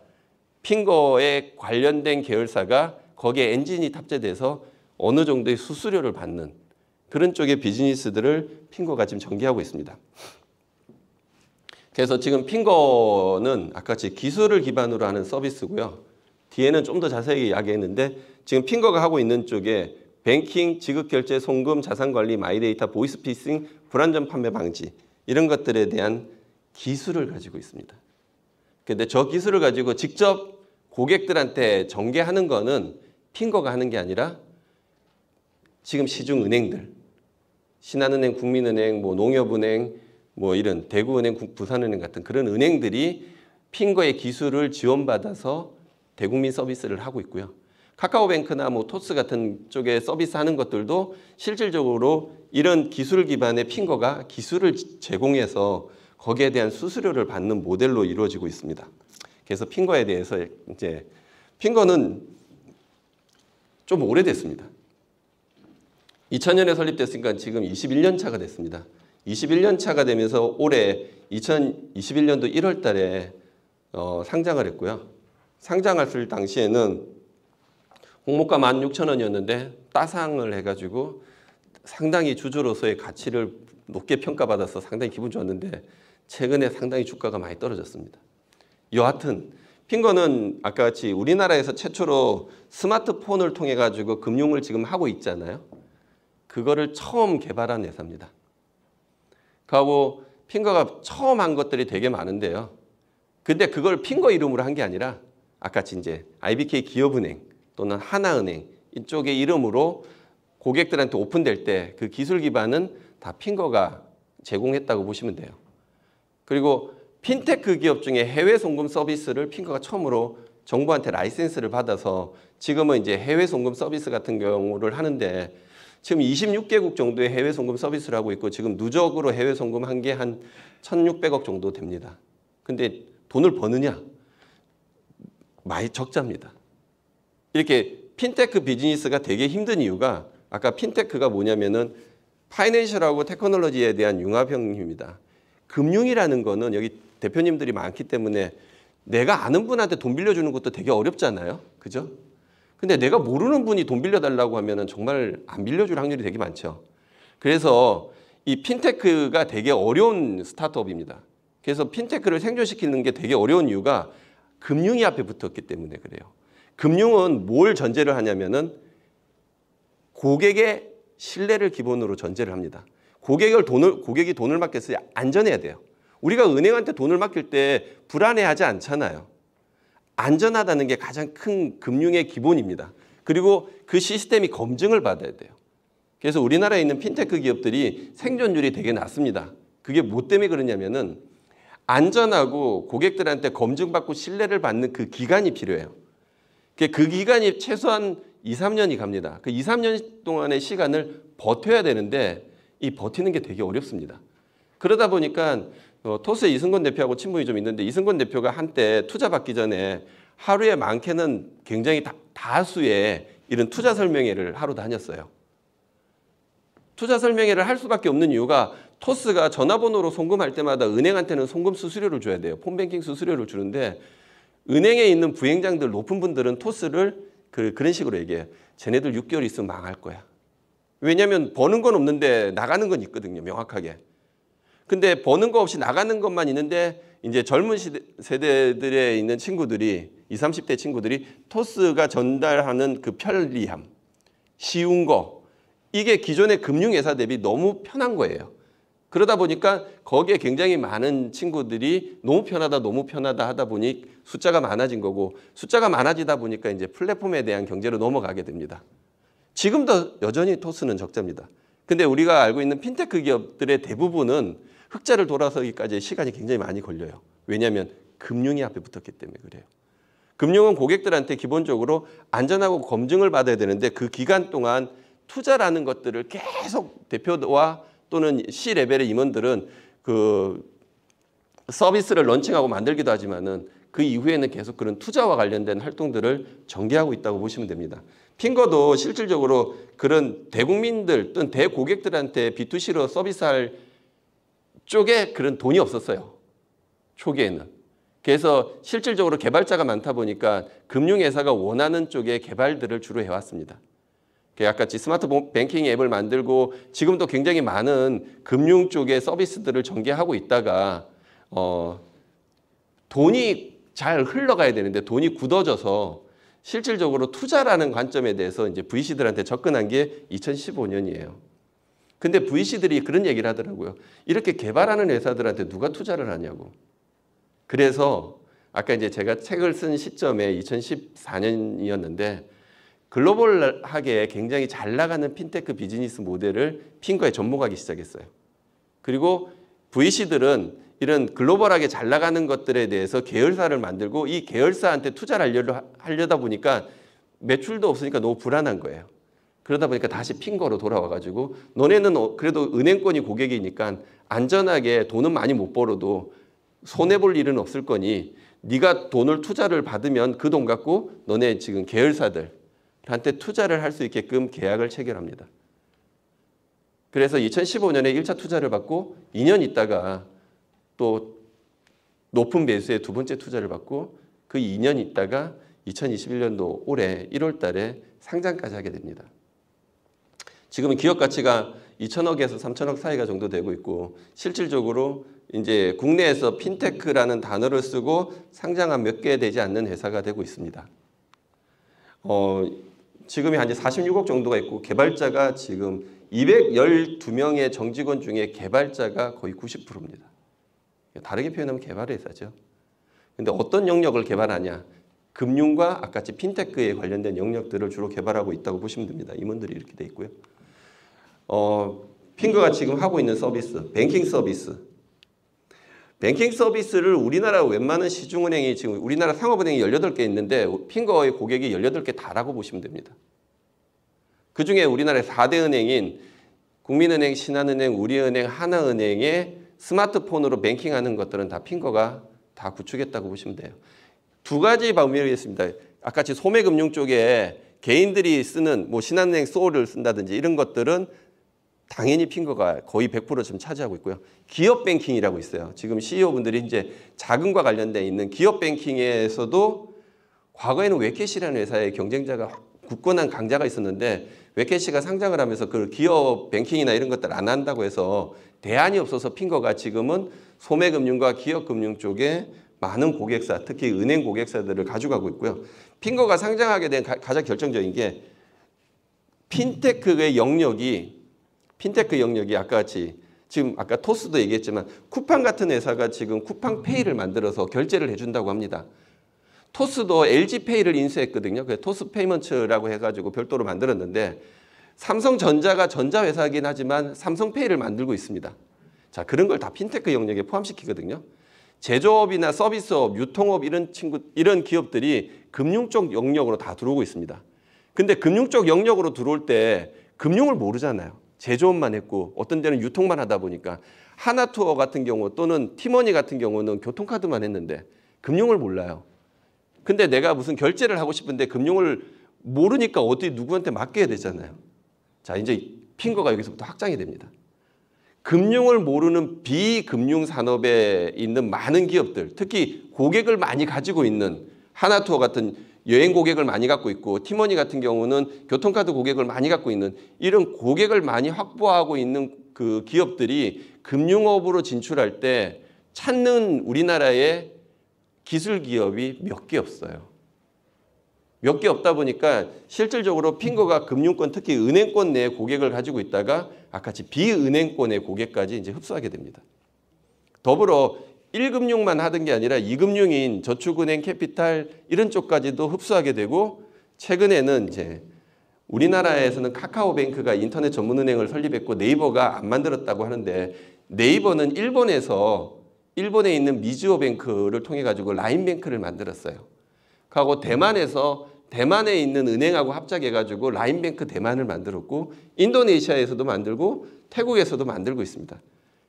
핑거에 관련된 계열사가 거기에 엔진이 탑재돼서 어느 정도의 수수료를 받는 그런 쪽의 비즈니스들을 핑거가 지금 전개하고 있습니다. 그래서 지금 핑거는 아까 같이 기술을 기반으로 하는 서비스고요. 뒤에는 좀 더 자세히 이야기했는데 지금 핑거가 하고 있는 쪽에 뱅킹, 지급결제, 송금, 자산관리, 마이데이터, 보이스피싱, 불안전 판매 방지 이런 것들에 대한 기술을 가지고 있습니다. 그런데 저 기술을 가지고 직접 고객들한테 전개하는 거는 핑거가 하는 게 아니라 지금 시중 은행들, 신한은행, 국민은행, 뭐 농협은행, 뭐 이런 대구은행, 부산은행 같은 그런 은행들이 핑거의 기술을 지원받아서 대국민 서비스를 하고 있고요. 카카오뱅크나 뭐 토스 같은 쪽에 서비스하는 것들도 실질적으로 이런 기술 기반의 핑거가 기술을 제공해서 거기에 대한 수수료를 받는 모델로 이루어지고 있습니다. 그래서 핑거에 대해서 이제 핑거는 좀 오래됐습니다. 2000년에 설립됐으니까 지금 21년 차가 됐습니다. 21년 차가 되면서 올해 2021년도 1월 달에 상장을 했고요. 상장했을 당시에는 공모가 16,000원이었는데 따상을 해가지고 상당히 주주로서의 가치를 높게 평가받아서 상당히 기분 좋았는데 최근에 상당히 주가가 많이 떨어졌습니다. 여하튼 핑거는 아까 같이 우리나라에서 최초로 스마트폰을 통해 가지고 금융을 지금 하고 있잖아요. 그거를 처음 개발한 회사입니다. 그리고 핑거가 처음 한 것들이 되게 많은데요. 근데 그걸 핑거 이름으로 한 게 아니라 아까 같이 이제 IBK 기업은행 또는 하나은행 이쪽의 이름으로 고객들한테 오픈될 때 그 기술 기반은 다 핑거가 제공했다고 보시면 돼요. 그리고 핀테크 기업 중에 해외 송금 서비스를 핑거가 처음으로 정부한테 라이센스를 받아서 지금은 이제 해외 송금 서비스 같은 경우를 하는데 지금 26개국 정도의 해외 송금 서비스를 하고 있고 지금 누적으로 해외 송금한 게 한 1,600억 정도 됩니다. 근데 돈을 버느냐? 많이 적자입니다. 이렇게 핀테크 비즈니스가 되게 힘든 이유가 아까 핀테크가 뭐냐면은 파이낸셜하고 테크놀로지에 대한 융합형입니다. 금융이라는 거는 여기 대표님들이 많기 때문에 내가 아는 분한테 돈 빌려주는 것도 되게 어렵잖아요. 그죠? 근데 내가 모르는 분이 돈 빌려달라고 하면은 정말 안 빌려줄 확률이 되게 많죠. 그래서 이 핀테크가 되게 어려운 스타트업입니다. 그래서 핀테크를 생존시키는 게 되게 어려운 이유가 금융이 앞에 붙었기 때문에 그래요. 금융은 뭘 전제를 하냐면은 고객의 신뢰를 기본으로 전제를 합니다. 고객이 돈을 맡겼을 때 안전해야 돼요. 우리가 은행한테 돈을 맡길 때 불안해하지 않잖아요. 안전하다는 게 가장 큰 금융의 기본입니다. 그리고 그 시스템이 검증을 받아야 돼요. 그래서 우리나라에 있는 핀테크 기업들이 생존율이 되게 낮습니다. 그게 뭐 때문에 그러냐면은 안전하고 고객들한테 검증받고 신뢰를 받는 그 기간이 필요해요. 그 기간이 최소한 2, 3년이 갑니다. 그 2, 3년 동안의 시간을 버텨야 되는데 이 버티는 게 되게 어렵습니다. 그러다 보니까 토스의 이승건 대표하고 친분이 좀 있는데 이승건 대표가 한때 투자 받기 전에 하루에 많게는 굉장히 다수의 이런 투자 설명회를 하러 다녔어요. 투자 설명회를 할 수밖에 없는 이유가 토스가 전화번호로 송금할 때마다 은행한테는 송금 수수료를 줘야 돼요. 폰뱅킹 수수료를 주는데 은행에 있는 부행장들 높은 분들은 토스를 그런 식으로 얘기해요. 쟤네들 6개월 있으면 망할 거야. 왜냐하면 버는 건 없는데 나가는 건 있거든요. 명확하게. 근데 버는 거 없이 나가는 것만 있는데 이제 젊은 세대들에 있는 친구들이 20, 30대 친구들이 토스가 전달하는 그 편리함, 쉬운 거 이게 기존의 금융회사 대비 너무 편한 거예요. 그러다 보니까 거기에 굉장히 많은 친구들이 너무 편하다 하다 보니 숫자가 많아진 거고 숫자가 많아지다 보니까 이제 플랫폼에 대한 경제로 넘어가게 됩니다. 지금도 여전히 토스는 적자입니다. 근데 우리가 알고 있는 핀테크 기업들의 대부분은 흑자를 돌아서기까지 시간이 굉장히 많이 걸려요. 왜냐하면 금융이 앞에 붙었기 때문에 그래요. 금융은 고객들한테 기본적으로 안전하고 검증을 받아야 되는데 그 기간 동안 투자라는 것들을 계속 대표와 또는 C레벨의 임원들은 그 서비스를 런칭하고 만들기도 하지만은 그 이후에는 계속 그런 투자와 관련된 활동들을 전개하고 있다고 보시면 됩니다. 핑거도 실질적으로 그런 대국민들 또는 대고객들한테 B2C로 서비스할 쪽에 그런 돈이 없었어요. 초기에는. 그래서 실질적으로 개발자가 많다 보니까 금융회사가 원하는 쪽의 개발들을 주로 해왔습니다. 아까 스마트 뱅킹 앱을 만들고 지금도 굉장히 많은 금융 쪽의 서비스들을 전개하고 있다가 돈이 잘 흘러가야 되는데 돈이 굳어져서 실질적으로 투자라는 관점에 대해서 이제 VC들한테 접근한 게 2015년이에요. 근데 VC들이 그런 얘기를 하더라고요. 이렇게 개발하는 회사들한테 누가 투자를 하냐고. 그래서 아까 이제 제가 책을 쓴 시점에 2014년이었는데 글로벌하게 굉장히 잘 나가는 핀테크 비즈니스 모델을 핑거에 접목하기 시작했어요. 그리고 VC들은 이런 글로벌하게 잘 나가는 것들에 대해서 계열사를 만들고 이 계열사한테 투자를 하려다 보니까 매출도 없으니까 너무 불안한 거예요. 그러다 보니까 다시 핑거로 돌아와가지고 너네는 그래도 은행권이 고객이니까 안전하게 돈은 많이 못 벌어도 손해볼 일은 없을 거니 네가 돈을 투자를 받으면 그 돈 갖고 너네 지금 계열사들한테 투자를 할 수 있게끔 계약을 체결합니다. 그래서 2015년에 1차 투자를 받고 2년 있다가 또 높은 배수의 두 번째 투자를 받고 그 2년 있다가 2021년도 올해 1월 달에 상장까지 하게 됩니다. 지금은 기업 가치가 2천억에서 3천억 사이가 정도 되고 있고 실질적으로 이제 국내에서 핀테크라는 단어를 쓰고 상장한 몇 개 되지 않는 회사가 되고 있습니다. 지금이 한 46억 정도가 있고 개발자가 지금 212명의 정직원 중에 개발자가 거의 90%입니다. 다르게 표현하면 개발 회사죠. 근데 어떤 영역을 개발하냐? 금융과 아까같이 핀테크에 관련된 영역들을 주로 개발하고 있다고 보시면 됩니다. 임원들이 이렇게 돼 있고요. 핑거가 지금 하고 있는 서비스, 뱅킹 서비스. 뱅킹 서비스를 우리나라 웬만한 시중은행이 지금 우리나라 상업은행이 18개 있는데 핑거의 고객이 18개 다라고 보시면 됩니다. 그중에 우리나라의 4대 은행인 국민은행, 신한은행, 우리은행, 하나은행의 스마트폰으로 뱅킹하는 것들은 다 핑거가 다 구축했다고 보시면 돼요. 두 가지 방법이 있습니다. 아까같이 소매금융 쪽에 개인들이 쓰는 뭐 신한은행 소울을 쓴다든지 이런 것들은 당연히 핑거가 거의 100% 지금 차지하고 있고요. 기업 뱅킹이라고 있어요. 지금 CEO분들이 이제 자금과 관련돼 있는 기업 뱅킹에서도 과거에는 웨캐시라는 회사의 경쟁자가 굳건한 강자가 있었는데 웨캐시가 상장을 하면서 그 기업 뱅킹이나 이런 것들 안 한다고 해서 대안이 없어서 핑거가 지금은 소매금융과 기업금융 쪽에 많은 고객사, 특히 은행 고객사들을 가져가고 있고요. 핑거가 상장하게 된 가장 결정적인 게 핀테크의 영역이 아까같이 지금 아까 토스도 얘기했지만 쿠팡 같은 회사가 지금 쿠팡페이를 만들어서 결제를 해준다고 합니다. 토스도 LG페이를 인수했거든요. 그래서 토스페이먼츠라고 해가지고 별도로 만들었는데 삼성전자가 전자회사이긴 하지만 삼성페이를 만들고 있습니다. 자, 그런 걸 다 핀테크 영역에 포함시키거든요. 제조업이나 서비스업, 유통업 이런 기업들이 금융 쪽 영역으로 다 들어오고 있습니다. 근데 금융 쪽 영역으로 들어올 때 금융을 모르잖아요. 제조업만 했고 어떤 데는 유통만 하다 보니까 하나투어 같은 경우 또는 티머니 같은 경우는 교통카드만 했는데 금융을 몰라요. 근데 내가 무슨 결제를 하고 싶은데 금융을 모르니까 어디 누구한테 맡겨야 되잖아요. 자, 이제 핑거가 여기서부터 확장이 됩니다. 금융을 모르는 비금융 산업에 있는 많은 기업들, 특히 고객을 많이 가지고 있는 하나투어 같은 여행 고객을 많이 갖고 있고 티머니 같은 경우는 교통카드 고객을 많이 갖고 있는 이런 고객을 많이 확보하고 있는 그 기업들이 금융업으로 진출할 때 찾는 우리나라의 기술 기업이 몇 개 없어요. 몇 개 없다 보니까 실질적으로 핑거가 금융권 특히 은행권 내에 고객을 가지고 있다가 아까같이 비은행권의 고객까지 이제 흡수하게 됩니다. 더불어 1금융만 하던 게 아니라 2금융인 저축은행, 캐피탈 이런 쪽까지도 흡수하게 되고 최근에는 이제 우리나라에서는 카카오뱅크가 인터넷 전문은행을 설립했고 네이버가 안 만들었다고 하는데 네이버는 일본에 있는 미즈오뱅크를 통해 가지고 라인뱅크를 만들었어요. 하고 대만에 있는 은행하고 합작해가지고 라인뱅크 대만을 만들었고 인도네시아에서도 만들고 태국에서도 만들고 있습니다.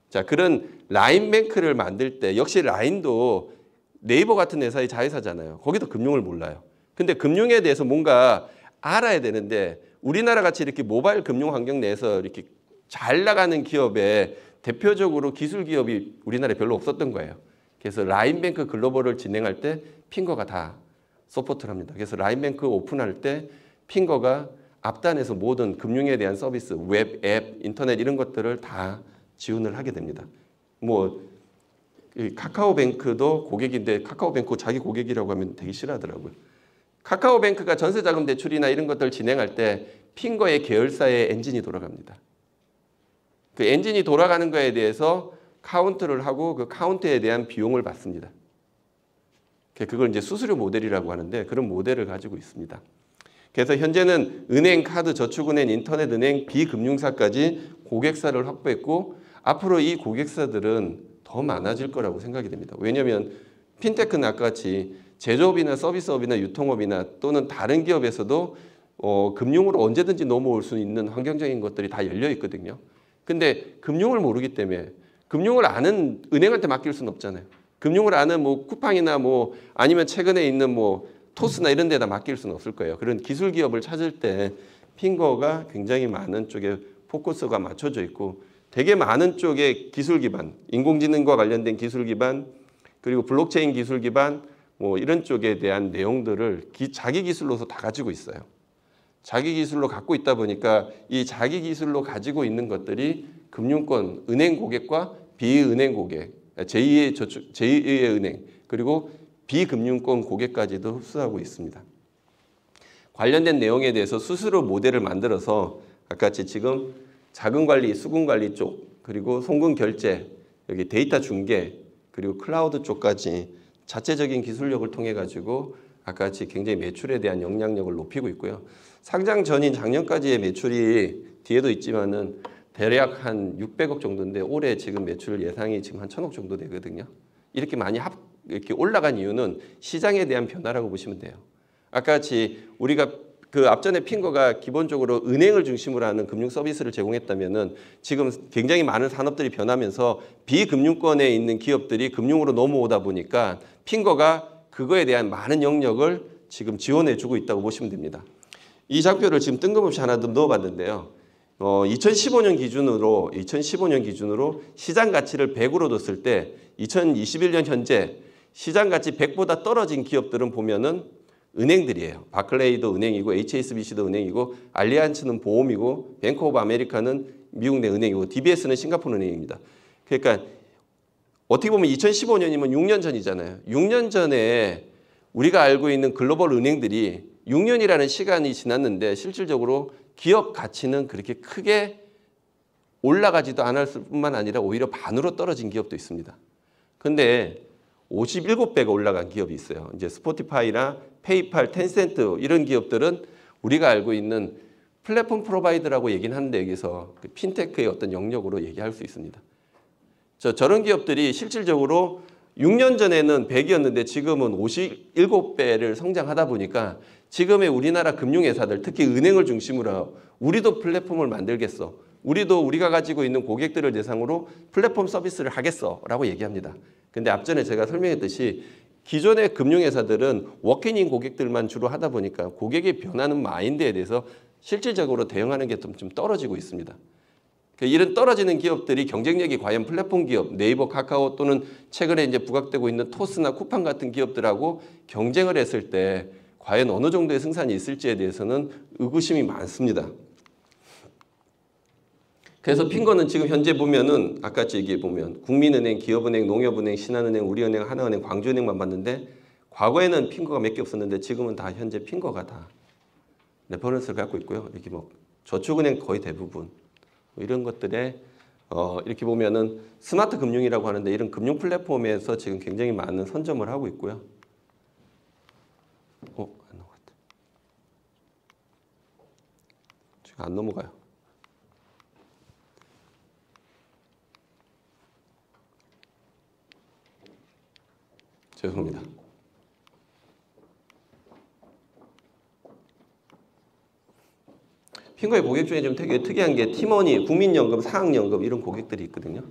자, 그런 라인뱅크를 만들 때 역시 라인도 네이버 같은 회사의 자회사잖아요. 거기도 금융을 몰라요. 근데 금융에 대해서 뭔가 알아야 되는데 우리나라 같이 이렇게 모바일 금융 환경 내에서 이렇게 잘 나가는 기업에 대표적으로 기술 기업이 우리나라에 별로 없었던 거예요. 그래서 라인뱅크 글로벌을 진행할 때 핑거가 다 서포트를 합니다. 그래서 라인뱅크 오픈할 때 핑거가 앞단에서 모든 금융에 대한 서비스, 웹, 앱, 인터넷 이런 것들을 다 지원을 하게 됩니다. 뭐 카카오뱅크도 고객인데 카카오뱅크 자기 고객이라고 하면 되게 싫어하더라고요. 카카오뱅크가 전세자금 대출이나 이런 것들을 진행할 때 핑거의 계열사의 엔진이 돌아갑니다. 그 엔진이 돌아가는 거에 대해서 카운트를 하고 그 카운트에 대한 비용을 받습니다. 그걸 이제 수수료 모델이라고 하는데 그런 모델을 가지고 있습니다. 그래서 현재는 은행, 카드, 저축은행, 인터넷 은행, 비금융사까지 고객사를 확보했고 앞으로 이 고객사들은 더 많아질 거라고 생각이 됩니다. 왜냐하면 핀테크는 아까 같이 제조업이나 서비스업이나 유통업이나 또는 다른 기업에서도 금융으로 언제든지 넘어올 수 있는 환경적인 것들이 다 열려 있거든요. 근데 금융을 모르기 때문에 금융을 아는 은행한테 맡길 수는 없잖아요. 금융을 아는 뭐 쿠팡이나 뭐 아니면 최근에 있는 뭐 토스나 이런 데다 맡길 수는 없을 거예요. 그런 기술 기업을 찾을 때 핑거가 굉장히 많은 쪽에 포커스가 맞춰져 있고 되게 많은 쪽의 기술 기반, 인공지능과 관련된 기술 기반, 그리고 블록체인 기술 기반, 뭐 이런 쪽에 대한 내용들을 자기 기술로서 다 가지고 있어요. 자기 기술로 갖고 있다 보니까 이 자기 기술로 가지고 있는 것들이 금융권, 은행 고객과 비은행 고객, 제2의 은행, 그리고 비금융권 고객까지도 흡수하고 있습니다. 관련된 내용에 대해서 수수료 모델을 만들어서 아까 같이 지금 자금 관리, 수금 관리 쪽, 그리고 송금 결제, 여기 데이터 중계, 그리고 클라우드 쪽까지 자체적인 기술력을 통해 가지고 아까 같이 굉장히 매출에 대한 영향력을 높이고 있고요. 상장 전인 작년까지의 매출이 뒤에도 있지만은 대략 한 600억 정도인데 올해 지금 매출 예상이 지금 한 1000억 정도 되거든요. 이렇게 많이 이렇게 올라간 이유는 시장에 대한 변화라고 보시면 돼요. 아까 같이 우리가 그 앞전에 핑거가 기본적으로 은행을 중심으로 하는 금융 서비스를 제공했다면은 지금 굉장히 많은 산업들이 변하면서 비금융권에 있는 기업들이 금융으로 넘어오다 보니까 핑거가 그거에 대한 많은 영역을 지금 지원해주고 있다고 보시면 됩니다. 이 장표를 지금 뜬금없이 하나 더 넣어봤는데요. 2015년 기준으로 시장 가치를 100으로 뒀을 때 2021년 현재 시장 가치 100보다 떨어진 기업들은 보면은 은행들이에요. 바클레이도 은행이고 HSBC도 은행이고 알리안츠는 보험이고 뱅크 오브 아메리카는 미국 내 은행이고 DBS는 싱가포르 은행입니다. 그러니까 어떻게 보면 2015년이면 6년 전이잖아요. 6년 전에 우리가 알고 있는 글로벌 은행들이 6년이라는 시간이 지났는데 실질적으로 기업 가치는 그렇게 크게 올라가지도 않았을 뿐만 아니라 오히려 반으로 떨어진 기업도 있습니다. 근데 57배가 올라간 기업이 있어요. 이제 스포티파이나 페이팔, 텐센트 이런 기업들은 우리가 알고 있는 플랫폼 프로바이더라고 얘기는 하는데 여기서 그 핀테크의 어떤 영역으로 얘기할 수 있습니다. 저런 기업들이 실질적으로 6년 전에는 100이었는데 지금은 57배를 성장하다 보니까 지금의 우리나라 금융회사들, 특히 은행을 중심으로 우리도 플랫폼을 만들겠어. 우리가 가지고 있는 고객들을 대상으로 플랫폼 서비스를 하겠어 라고 얘기합니다. 근데 앞전에 제가 설명했듯이 기존의 금융회사들은 워킹인 고객들만 주로 하다 보니까 고객의 변하는 마인드에 대해서 실질적으로 대응하는 게 좀 떨어지고 있습니다. 이런 떨어지는 기업들이 경쟁력이 과연 플랫폼 기업, 네이버, 카카오 또는 최근에 이제 부각되고 있는 토스나 쿠팡 같은 기업들하고 경쟁을 했을 때 과연 어느 정도의 승산이 있을지에 대해서는 의구심이 많습니다. 그래서 핑거는 지금 현재 보면은 아까 얘기해 보면 국민은행, 기업은행, 농협은행, 신한은행, 우리은행, 하나은행, 광주은행만 봤는데 과거에는 핑거가 몇 개 없었는데 지금은 다 현재 핑거가 다 레퍼런스를 갖고 있고요. 이렇게 뭐 저축은행 거의 대부분 이런 것들에 이렇게 보면은 스마트 금융이라고 하는데 이런 금융 플랫폼에서 지금 굉장히 많은 선점을 하고 있고요. 안 넘어갔다. 지금 안 넘어가요. 죄송합니다. 핑거의 고객 중에 좀 되게 특이한 게 팀원이 국민연금, 사학연금 이런 고객들이 있거든요.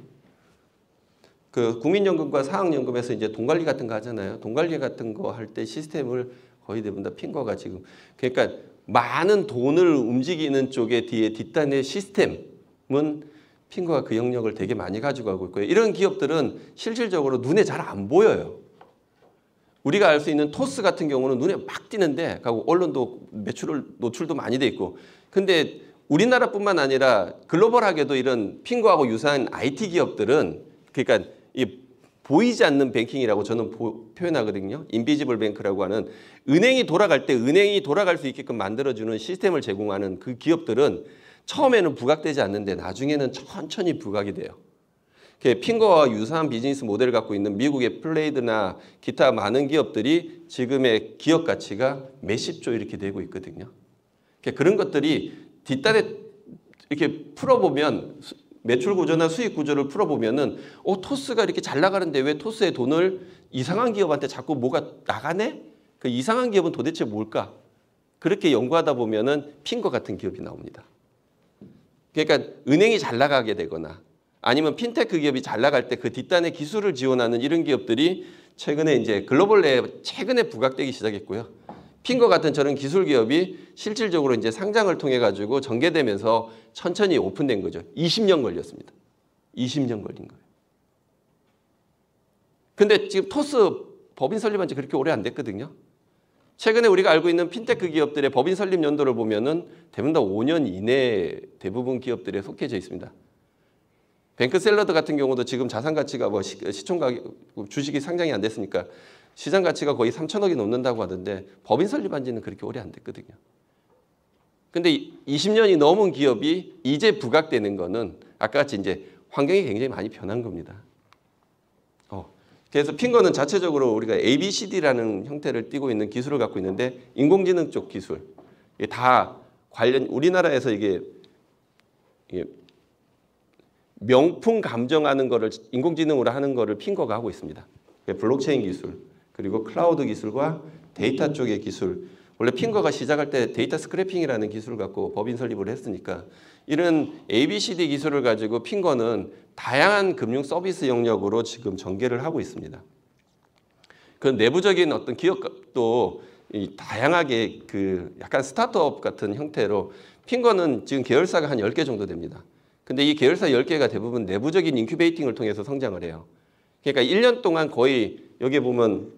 그 국민연금과 사학연금에서 이제 돈 관리 같은 거 하잖아요. 돈 관리 같은 거 할 때 시스템을 거의 대부분 다 핑거가 지금 그러니까 많은 돈을 움직이는 쪽에 뒤에 뒷단의 시스템은 핑거가 그 영역을 되게 많이 가져가고 있고요. 이런 기업들은 실질적으로 눈에 잘 안 보여요. 우리가 알 수 있는 토스 같은 경우는 눈에 막 띄는데 가고 언론도 노출도 많이 돼 있고 근데 우리나라뿐만 아니라 글로벌하게도 이런 핑거하고 유사한 IT 기업들은 그러니까 이 보이지 않는 뱅킹이라고 저는 표현하거든요. 인비지블 뱅크라고 하는 은행이 돌아갈 때 은행이 돌아갈 수 있게끔 만들어주는 시스템을 제공하는 그 기업들은 처음에는 부각되지 않는데 나중에는 천천히 부각이 돼요. 핑거와 유사한 비즈니스 모델을 갖고 있는 미국의 플레이드나 기타 많은 기업들이 지금의 기업 가치가 몇십조 이렇게 되고 있거든요. 그런 것들이 뒷단에 이렇게 풀어보면 매출 구조나 수익 구조를 풀어보면은 토스가 이렇게 잘 나가는데 왜 토스의 돈을 이상한 기업한테 자꾸 뭐가 나가네? 그 이상한 기업은 도대체 뭘까? 그렇게 연구하다 보면은 핑거 같은 기업이 나옵니다. 그러니까 은행이 잘 나가게 되거나 아니면 핀테크 기업이 잘 나갈 때 그 뒷단의 기술을 지원하는 이런 기업들이 최근에 이제 글로벌 내에 최근에 부각되기 시작했고요. 핑거 같은 저런 기술 기업이 실질적으로 이제 상장을 통해 가지고 전개되면서 천천히 오픈된 거죠. 20년 걸렸습니다. 20년 걸린 거예요. 근데 지금 토스 법인 설립한 지 그렇게 오래 안 됐거든요. 최근에 우리가 알고 있는 핀테크 기업들의 법인 설립 연도를 보면은 대부분 다 5년 이내에 대부분 기업들에 속해져 있습니다. 뱅크샐러드 같은 경우도 지금 자산 가치가 뭐 시총 가격 주식이 상장이 안 됐으니까 시장 가치가 거의 3천억이 넘는다고 하던데 법인 설립한 지는 그렇게 오래 안 됐거든요. 근데 20년이 넘은 기업이 이제 부각되는 거는 아까 같이 이제 환경이 굉장히 많이 변한 겁니다. 그래서 핑거는 자체적으로 우리가 ABCD라는 형태를 띠고 있는 기술을 갖고 있는데 인공지능 쪽 기술 이게 다 관련 우리나라에서 이게 명품 감정하는 거를 인공지능으로 하는 거를 핑거가 하고 있습니다. 블록체인 기술 그리고 클라우드 기술과 데이터 쪽의 기술 원래 핑거가 시작할 때 데이터 스크래핑이라는 기술을 갖고 법인 설립을 했으니까 이런 ABCD 기술을 가지고 핑거는 다양한 금융 서비스 영역으로 지금 전개를 하고 있습니다. 그 내부적인 어떤 기업도 다양하게 그 약간 스타트업 같은 형태로 핑거는 지금 계열사가 한 10개 정도 됩니다. 근데 이 계열사 10개가 대부분 내부적인 인큐베이팅을 통해서 성장을 해요. 그러니까 1년 동안 거의 여기 보면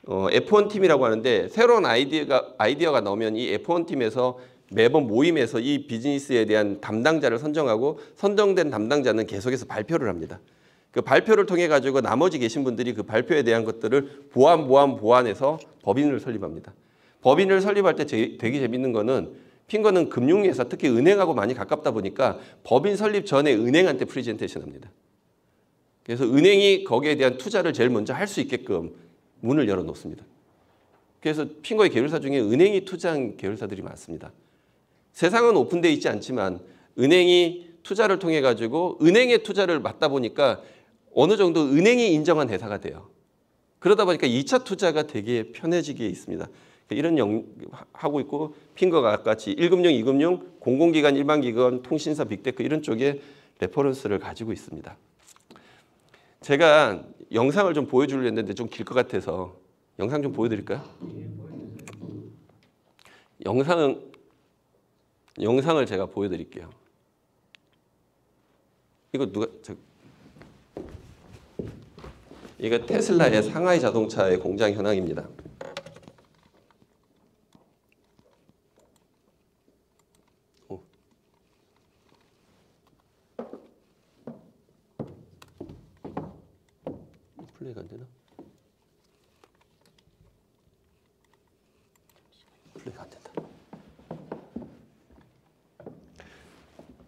F1 팀이라고 하는데 새로운 아이디어가 나오면 이 F1 팀에서 매번 모임에서 이 비즈니스에 대한 담당자를 선정하고 선정된 담당자는 계속해서 발표를 합니다. 그 발표를 통해 가지고 나머지 계신 분들이 그 발표에 대한 것들을 보완해서 법인을 설립합니다. 법인을 설립할 때 되게 재밌는 거는 핑거는 금융회사 특히 은행하고 많이 가깝다 보니까 법인 설립 전에 은행한테 프리젠테이션 합니다. 그래서 은행이 거기에 대한 투자를 제일 먼저 할 수 있게끔 문을 열어놓습니다. 그래서 핑거의 계열사 중에 은행이 투자한 계열사들이 많습니다. 세상은 오픈되어 있지 않지만 은행이 투자를 통해 가지고 은행의 투자를 맡다 보니까 어느 정도 은행이 인정한 회사가 돼요. 그러다 보니까 2차 투자가 되게 편해지게 있습니다. 이런 하고 있고 핑거가 같이 1금융, 2금융, 공공기관, 일반기관, 통신사, 빅테크 이런 쪽에 레퍼런스를 가지고 있습니다. 제가 영상을 좀 보여주려고 했는데 좀 길 것 같아서 영상 좀 보여드릴까요? 영상을 제가 보여드릴게요. 이거 이거 테슬라의 상하이 자동차의 공장 현황입니다. 플레이가 안 되나? 플레이가 안 된다.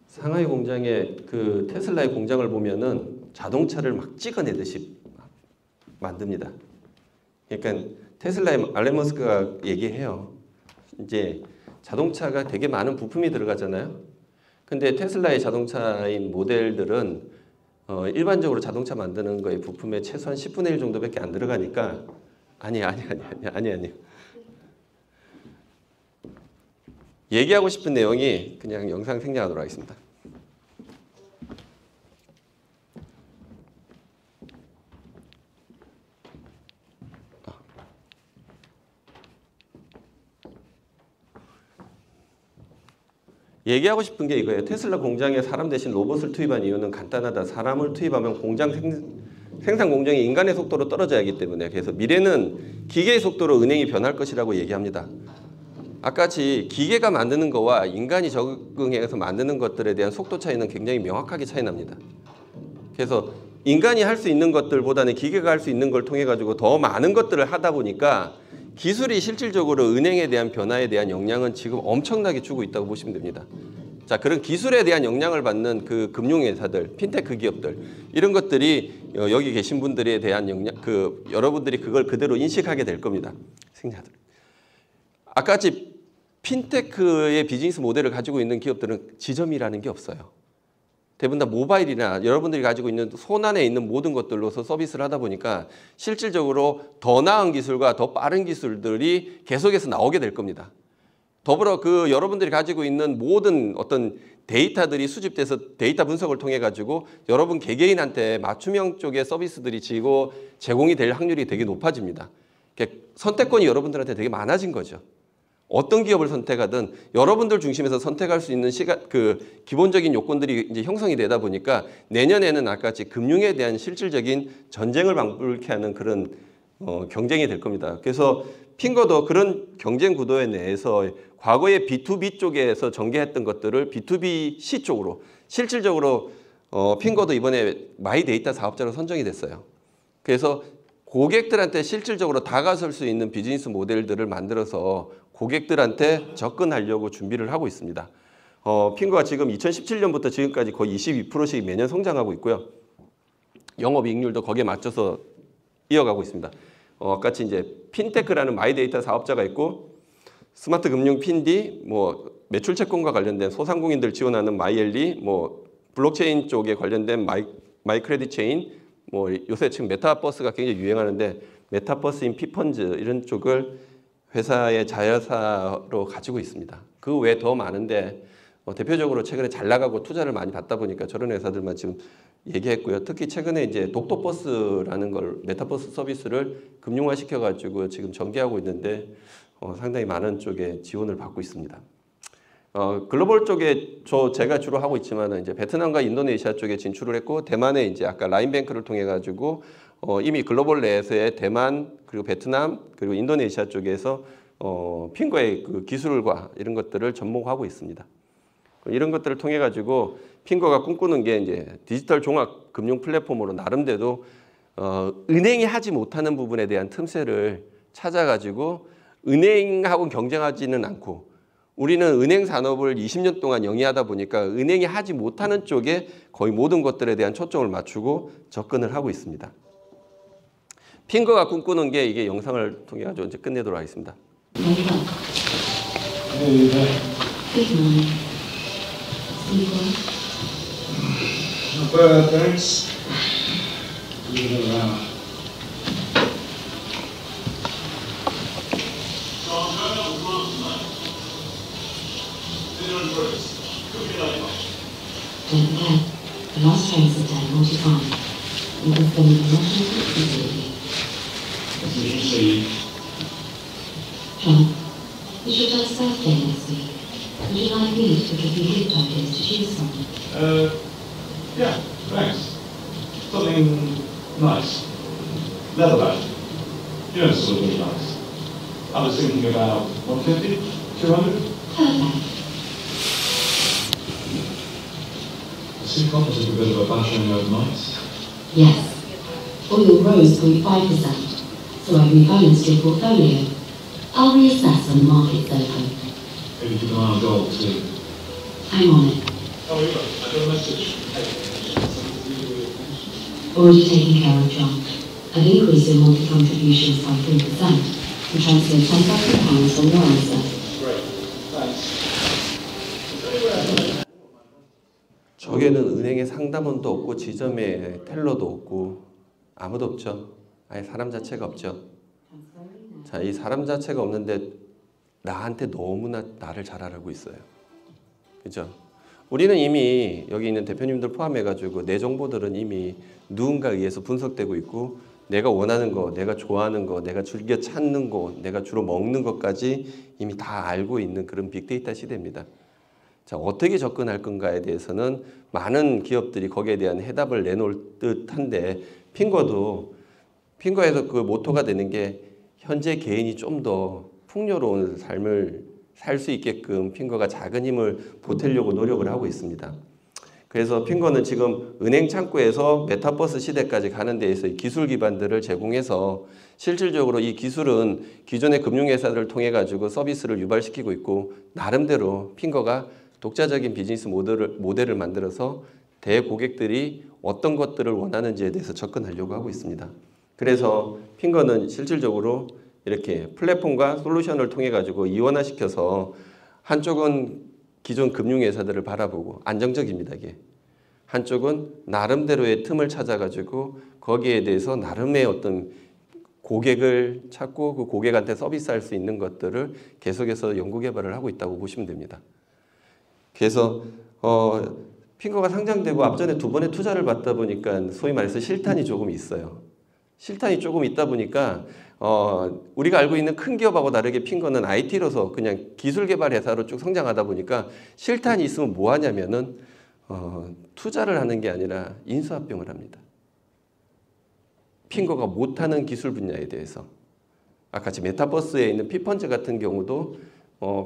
상하이 공장의 그 테슬라의 공장을 보면은 자동차를 막 찍어내듯이 만듭니다. 그러니까 테슬라의 알렌 머스크가 얘기해요. 이제 자동차가 되게 많은 부품이 들어가잖아요. 근데 테슬라의 자동차인 모델들은 일반적으로 자동차 만드는 거에 부품에 최소한 10분의 1 정도밖에 안 들어가니까 아니. 얘기하고 싶은 내용이 그냥 영상 생략하도록 하겠습니다. 얘기하고 싶은 게 이거예요. 테슬라 공장에 사람 대신 로봇을 투입한 이유는 간단하다. 사람을 투입하면 공장 생산 공정이 인간의 속도로 떨어져야 하기 때문에 그래서 미래는 기계의 속도로 은행이 변할 것이라고 얘기합니다. 아까같이 기계가 만드는 거와 인간이 적응해서 만드는 것들에 대한 속도 차이는 굉장히 명확하게 차이 납니다. 그래서 인간이 할 수 있는 것들보다는 기계가 할 수 있는 걸 통해 가지고 더 많은 것들을 하다 보니까 기술이 실질적으로 은행에 대한 변화에 대한 영향은 지금 엄청나게 주고 있다고 보시면 됩니다. 자, 그런 기술에 대한 영향을 받는 그 금융회사들, 핀테크 기업들 이런 것들이 여기 계신 분들에 대한 영향, 여러분들이 그걸 그대로 인식하게 될 겁니다. 승자들. 아까같이 핀테크의 비즈니스 모델을 가지고 있는 기업들은 지점이라는 게 없어요. 대부분 다 모바일이나 여러분들이 가지고 있는 손안에 있는 모든 것들로서 서비스를 하다 보니까 실질적으로 더 나은 기술과 더 빠른 기술들이 계속해서 나오게 될 겁니다. 더불어 그 여러분들이 가지고 있는 모든 어떤 데이터들이 수집돼서 데이터 분석을 통해 가지고 여러분 개개인한테 맞춤형 쪽의 서비스들이 제공이 될 확률이 되게 높아집니다. 선택권이 여러분들한테 되게 많아진 거죠. 어떤 기업을 선택하든 여러분들 중심에서 선택할 수 있는 기본적인 요건들이 이제 형성이 되다 보니까 내년에는 아까같이 금융에 대한 실질적인 전쟁을 방불케 하는 그런 경쟁이 될 겁니다. 그래서 핑거도 그런 경쟁 구도에 내에서 과거에 B2B 쪽에서 전개했던 것들을 B2B 쪽으로 실질적으로 핑거도 이번에 마이 데이터 사업자로 선정이 됐어요. 그래서 고객들한테 실질적으로 다가설 수 있는 비즈니스 모델들을 만들어서 고객들한테 접근하려고 준비를 하고 있습니다. 핑거가 지금 2017년부터 지금까지 거의 22%씩 매년 성장하고 있고요. 영업이익률도 거기에 맞춰서 이어가고 있습니다. 같이 이제 핀테크라는 마이데이터 사업자가 있고 스마트 금융 핀디, 매출 채권과 관련된 소상공인들 지원하는 마이엘리, 블록체인 쪽에 관련된 마이 크레딧 체인, 요새 지금 메타버스가 굉장히 유행하는데 메타버스인 피펀즈 이런 쪽을 회사의 자회사로 가지고 있습니다. 그 외에 더 많은데 대표적으로 최근에 잘 나가고 투자를 많이 받다 보니까 저런 회사들만 지금 얘기했고요. 특히 최근에 이제 독도버스라는 걸 메타버스 서비스를 금융화 시켜가지고 지금 전개하고 있는데 상당히 많은 쪽에 지원을 받고 있습니다. 글로벌 쪽에 제가 주로 하고 있지만은 이제 베트남과 인도네시아 쪽에 진출을 했고 대만에 이제 아까 라인뱅크를 통해 가지고 이미 글로벌 내에서의 대만 그리고 베트남 그리고 인도네시아 쪽에서 핑거의 그 기술과 이런 것들을 접목하고 있습니다. 이런 것들을 통해 가지고 핑거가 꿈꾸는 게 이제 디지털 종합 금융 플랫폼으로 나름대로 은행이 하지 못하는 부분에 대한 틈새를 찾아가지고 은행하고 경쟁하지는 않고 우리는 은행 산업을 20년 동안 영위하다 보니까 은행이 하지 못하는 쪽에 거의 모든 것들에 대한 초점을 맞추고 접근을 하고 있습니다. 핑거가 꿈꾸는 게 이게 영상을 통해 가지고 이제 끝내도록 하겠습니다. Don't forget, the last train's at 10:45. You can film the Russian immediately. As you see, John, it's your dad's birthday next week. Would you like me to give you gift ideas to choose from? yeah, thanks. Something nice. Leather bag. You know, sort of really nice. I was thinking about 150, 200. Perfect. I see Compass is a bit of a bashing overnight. Yes. Oil rose 0.5%, so I rebalanced your portfolio. I'll reassess when the market's open. Maybe keep an eye on gold too. I'm on it. Oh, yeah, I got a message. Already taken care of, John. I've increased your monthly contributions by 3% and transferred £10,000 from your ISA. Great, thanks. 저게는 은행에 상담원도 없고 지점에 텔러도 없고 아무도 없죠. 아예 사람 자체가 없죠. 자, 이 사람 자체가 없는데 나한테 너무나 나를 잘 알고 있어요. 그죠? 우리는 이미 여기 있는 대표님들 포함해가지고 내 정보들은 이미 누군가에 의해서 분석되고 있고 내가 원하는 거, 내가 좋아하는 거, 내가 즐겨 찾는 거, 내가 주로 먹는 것까지 이미 다 알고 있는 그런 빅데이터 시대입니다. 자, 어떻게 접근할 건가에 대해서는 많은 기업들이 거기에 대한 해답을 내놓을 듯한데 핑거에서 그 모토가 되는 게 현재 개인이 좀 더 풍요로운 삶을 살 수 있게끔 핑거가 작은 힘을 보태려고 노력을 하고 있습니다. 그래서 핑거는 지금 은행 창구에서 메타버스 시대까지 가는 데 있어서 기술 기반들을 제공해서 실질적으로 이 기술은 기존의 금융회사들을 통해 가지고 서비스를 유발시키고 있고 나름대로 핑거가 독자적인 비즈니스 모델을 만들어서 대고객들이 어떤 것들을 원하는지에 대해서 접근하려고 하고 있습니다. 그래서 핑거는 실질적으로 이렇게 플랫폼과 솔루션을 통해 가지고 이원화시켜서 한쪽은 기존 금융회사들을 바라보고 안정적입니다. 이게. 한쪽은 나름대로의 틈을 찾아가지고 거기에 대해서 나름의 어떤 고객을 찾고 그 고객한테 서비스할 수 있는 것들을 계속해서 연구개발을 하고 있다고 보시면 됩니다. 그래서 핑거가 상장되고 앞전에 2번의 투자를 받다 보니까 소위 말해서 실탄이 조금 있어요. 실탄이 조금 있다 보니까 우리가 알고 있는 큰 기업하고 다르게 핑거는 IT로서 그냥 기술 개발 회사로 쭉 성장하다 보니까 실탄이 있으면 뭐 하냐면은 투자를 하는 게 아니라 인수합병을 합니다. 핑거가 못하는 기술 분야에 대해서 아까 메타버스에 있는 피펀즈 같은 경우도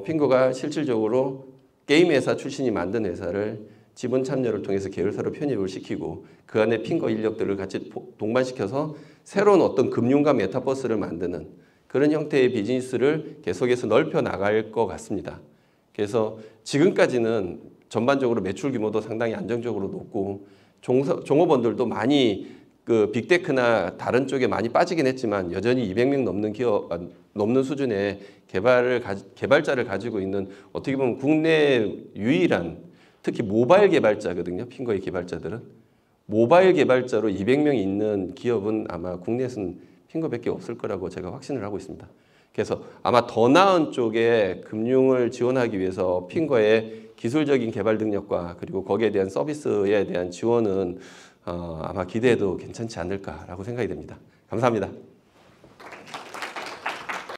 핑거가 실질적으로 게임 회사 출신이 만든 회사를 지분 참여를 통해서 계열사로 편입을 시키고 그 안에 핑거 인력들을 같이 동반시켜서 새로운 어떤 금융과 메타버스를 만드는 그런 형태의 비즈니스를 계속해서 넓혀 나갈 것 같습니다. 그래서 지금까지는 전반적으로 매출 규모도 상당히 안정적으로 높고 종업원들도 많이 그 빅테크나 다른 쪽에 많이 빠지긴 했지만 여전히 200명 넘는 수준의 개발자를 가지고 있는 어떻게 보면 국내 유일한 특히 모바일 개발자거든요. 핑거의 개발자들은. 모바일 개발자로 200명 있는 기업은 아마 국내에서는 핑거밖에 없을 거라고 제가 확신을 하고 있습니다. 그래서 아마 더 나은 쪽에 금융을 지원하기 위해서 핑거의 기술적인 개발 능력과 그리고 거기에 대한 서비스에 대한 지원은 아마 기대해도 괜찮지 않을까라고 생각이 됩니다. 감사합니다.